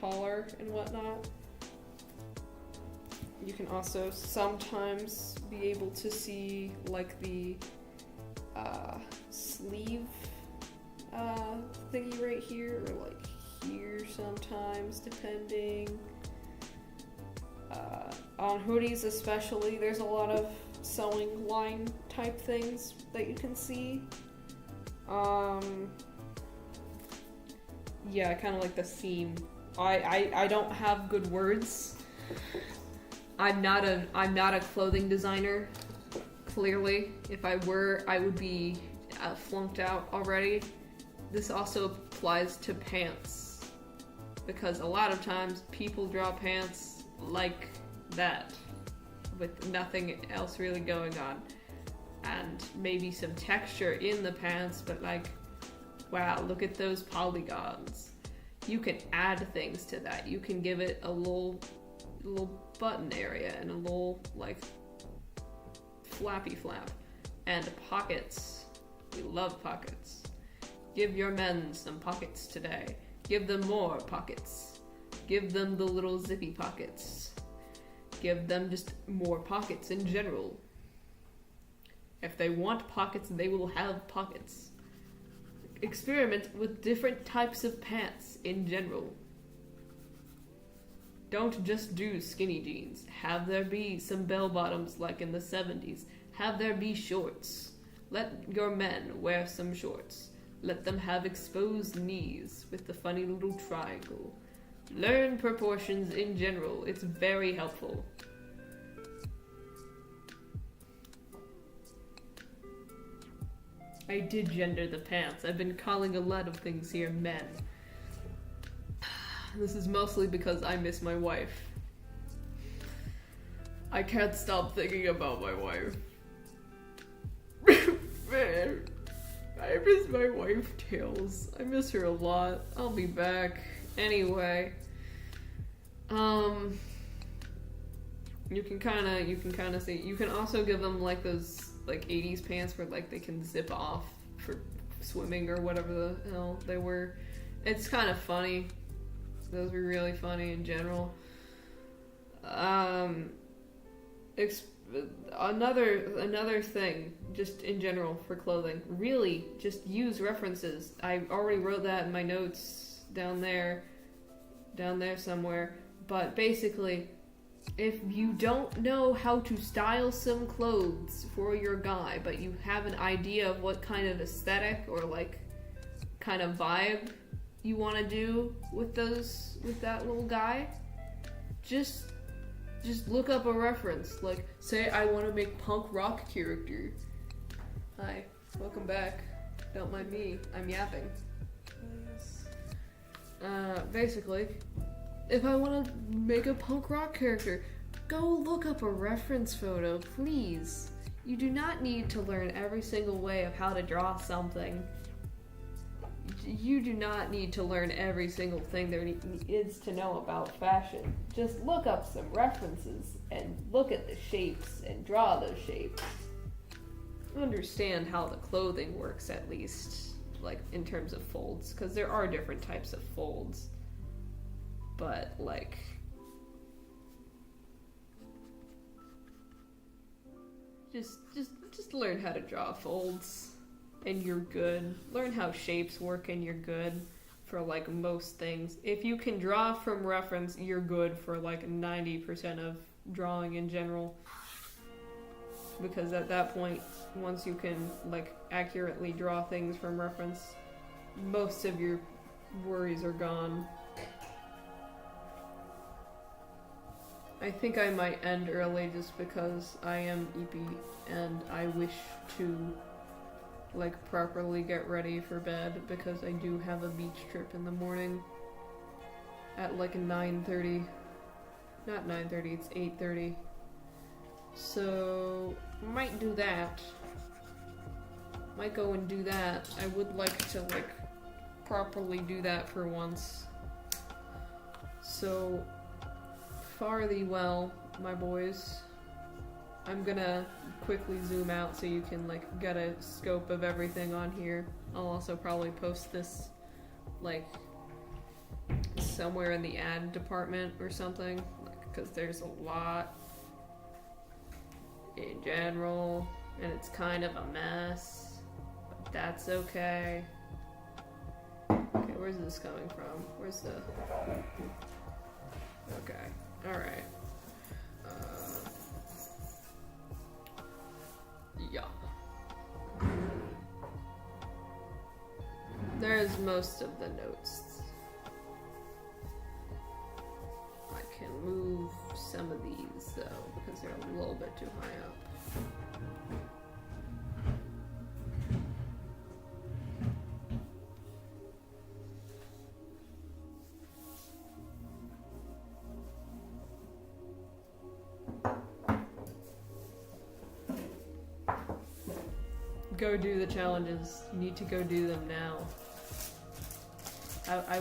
collar and whatnot. You can also sometimes be able to see like the sleeve thingy right here, or like here sometimes, depending. On hoodies especially, there's a lot of sewing line type things that you can see. Yeah, kind of like the seam. I don't have good words. I'm not a clothing designer. Clearly, if I were, I would be flunked out already. This also applies to pants, because a lot of times people draw pants like that, with nothing else really going on, and maybe some texture in the pants, but like, wow, look at those polygons. You can add things to that. You can give it a little button area and a little like flappy flap, and pockets. We love pockets. Give your men some pockets today. Give them more pockets. Give them the little zippy pockets. Give them just more pockets in general. If they want pockets, they will have pockets. Experiment with different types of pants in general. Don't just do skinny jeans. Have there be some bell bottoms like in the 70s. Have there be shorts. Let your men wear some shorts. Let them have exposed knees with the funny little triangle. Learn proportions in general. It's very helpful. I did gender the pants. I've been calling a lot of things here men. This is mostly because I miss my wife. I can't stop thinking about my wife. I miss my wife, Tails. I miss her a lot. I'll be back. Anyway. You can kinda see, you can also give them like those like 80s pants where like they can zip off for swimming or whatever the hell they were. It's kind of funny. Those were really funny in general. Another thing, just in general for clothing, really just use references. I already wrote that in my notes down there somewhere. But basically, if you don't know how to style some clothes for your guy, but you have an idea of what kind of aesthetic or like kind of vibe you want to do with that little guy, just look up a reference. Like, say I want to make punk rock character. Hi, welcome back. Don't mind me, I'm yapping. Yes. Basically, if I want to make a punk rock character, go look up a reference photo, please. You do not need to learn every single way of how to draw something. You do not need to learn every single thing there is to know about fashion. Just look up some references and look at the shapes and draw those shapes. Understand how the clothing works, at least, like in terms of folds, because there are different types of folds. But like, just learn how to draw folds and you're good. Learn how shapes work and you're good for like most things. If you can draw from reference, you're good for like 90% of drawing in general. Because at that point, once you can like accurately draw things from reference, most of your worries are gone. I think I might end early just because I am eepy and I wish to like properly get ready for bed because I do have a beach trip in the morning at like 9:30. Not 9:30, it's 8:30. So might do that. Might go and do that. I would like to like properly do that for once. So fare thee well, my boys. I'm gonna quickly zoom out so you can like get a scope of everything on here. I'll also probably post this like somewhere in the ad department or something, because there's a lot in general and it's kind of a mess, but that's okay. Okay, where's this coming from? Where's the... Okay, alright. Yeah. There's most of the notes. I can move some of these though, because they're a little bit too high up. Go do the challenges. You need to go do them now. I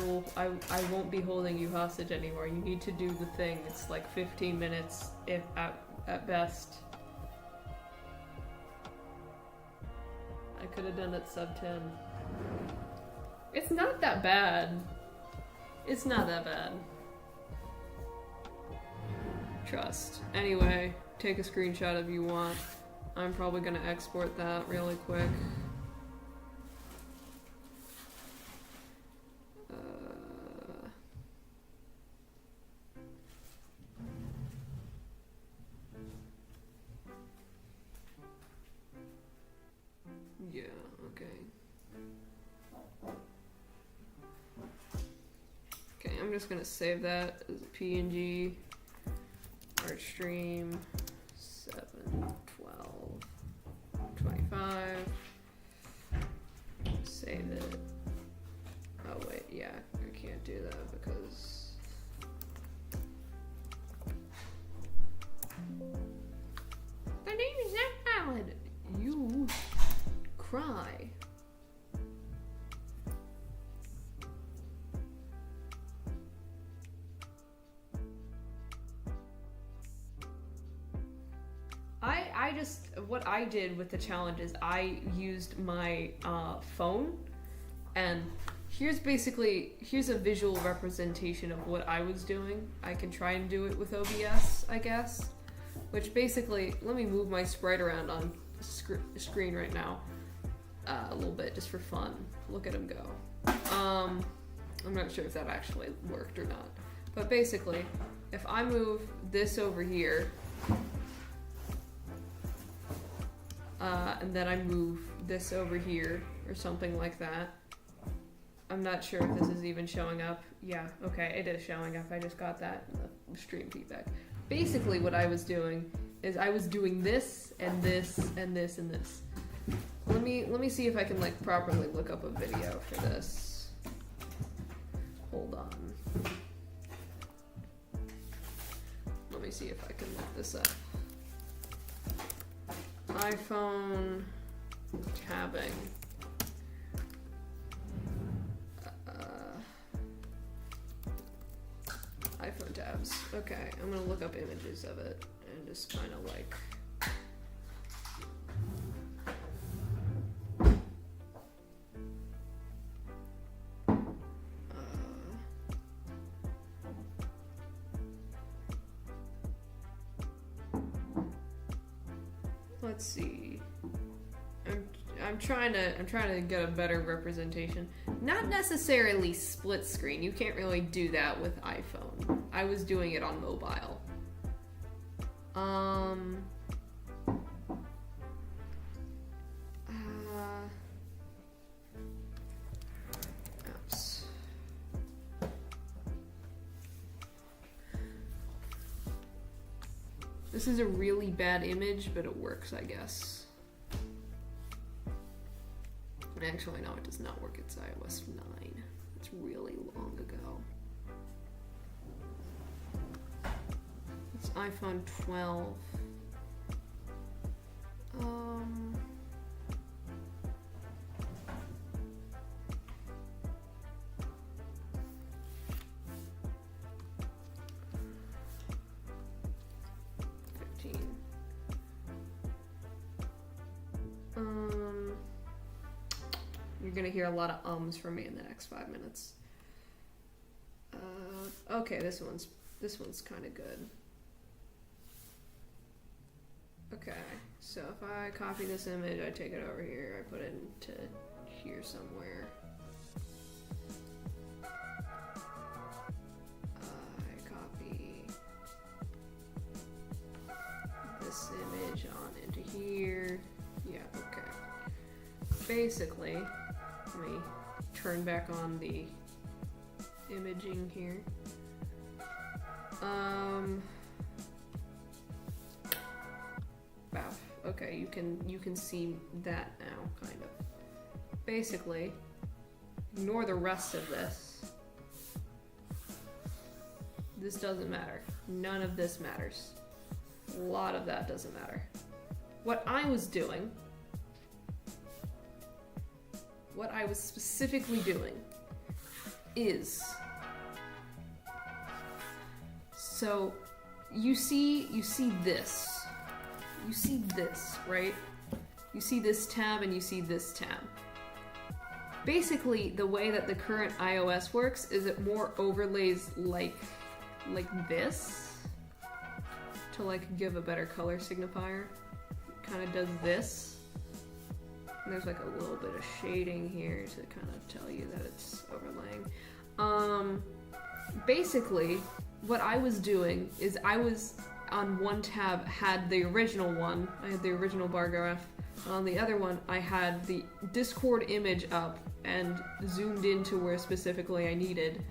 won't be holding you hostage anymore. You need to do the thing. It's like 15 minutes if at best. I could have done it sub 10. It's not that bad. It's not that bad. Trust. Anyway, take a screenshot if you want. I'm probably gonna export that really quick. Yeah, okay. Okay, I'm just gonna save that as a PNG. Art stream 7/12/25. Save it. Oh wait, yeah, I can't do that because the name is not valid. You cry. what I did with the challenge is I used my phone, and here's a visual representation of what I was doing. I can try and do it with OBS, I guess. Which basically, let me move my sprite around on screen right now a little bit just for fun. Look at him go. I'm not sure if that actually worked or not. But basically, if I move this over here, and then I move this over here, or something like that. I'm not sure if this is even showing up. Yeah, okay, it is showing up. I just got that in the stream feedback. Basically, what I was doing is I was doing this, and this, and this, and this. Let me see if I can, like, properly look up a video for this. Hold on. Let me see if I can look this up. iPhone tabbing. iPhone tabs. Okay, I'm gonna look up images of it and just kind of like. Let's see. I'm trying to get a better representation. Not necessarily split screen. You can't really do that with iPhone. I was doing it on mobile. Apps. This is a really bad image, but it works, I guess. Actually, no, it does not work. It's iOS 9. It's really long ago. It's iPhone 12. 15. You're gonna hear a lot of ums from me in the next 5 minutes. Okay, this one's kind of good. Okay, so if I copy this image, I take it over here, I put it into here somewhere. I copy this image on into here. Yeah, okay. Basically, let me turn back on the imaging here. Wow. Okay, you can see that now, kind of. Basically, ignore the rest of this. This doesn't matter. None of this matters. A lot of that doesn't matter. What I was doing, what I was specifically doing is, so you see this. You see this, right? You see this tab and you see this tab. Basically, the way that the current iOS works is it more overlays like this to like give a better color signifier. It kind of does this. And there's like a little bit of shading here to kind of tell you that it's overlaying. Basically, what I was doing is I was on one tab had the original one. I had the original bar graph. On the other one, I had the Discord image up and zoomed into where specifically I needed.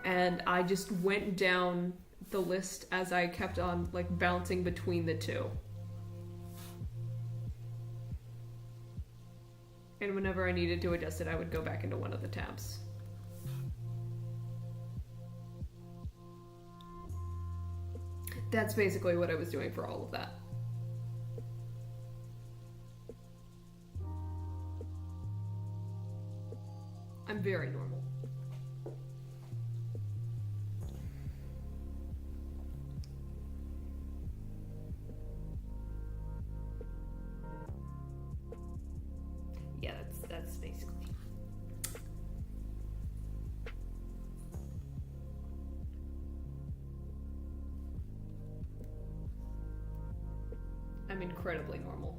And I just went down the list as I kept on like bouncing between the two. And whenever I needed to adjust it, I would go back into one of the tabs. That's basically what I was doing for all of that. I'm very normal. I'm incredibly normal.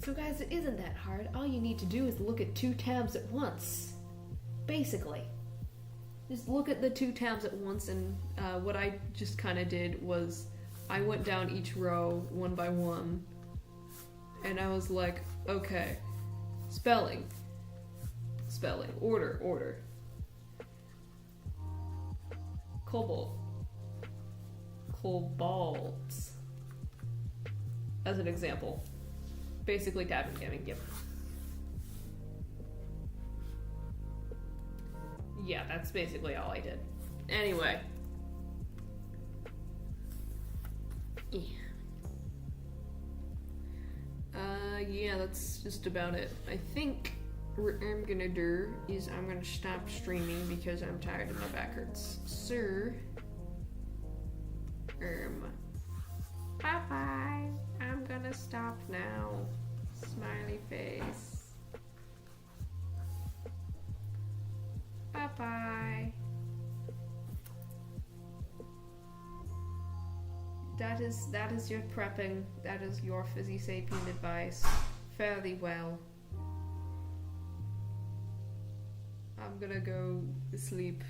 So guys, it isn't that hard. All you need to do is look at 2 tabs at once. Basically. Just look at the 2 tabs at once, and what I just kind of did was I went down each row one by one, and I was like, okay, spelling, order, cobalt, as an example. Basically tabbing, yep. Yeah, that's basically all I did. Anyway. Yeah. Yeah, that's just about it. I think what I'm gonna do is I'm gonna stop streaming because I'm tired and my back hurts. Sir. Bye-bye. I'm gonna stop now. Smiley face. Bye-bye. That is your prepping. That is your Fizzy Sapien advice. Fairly well. I'm gonna go sleep.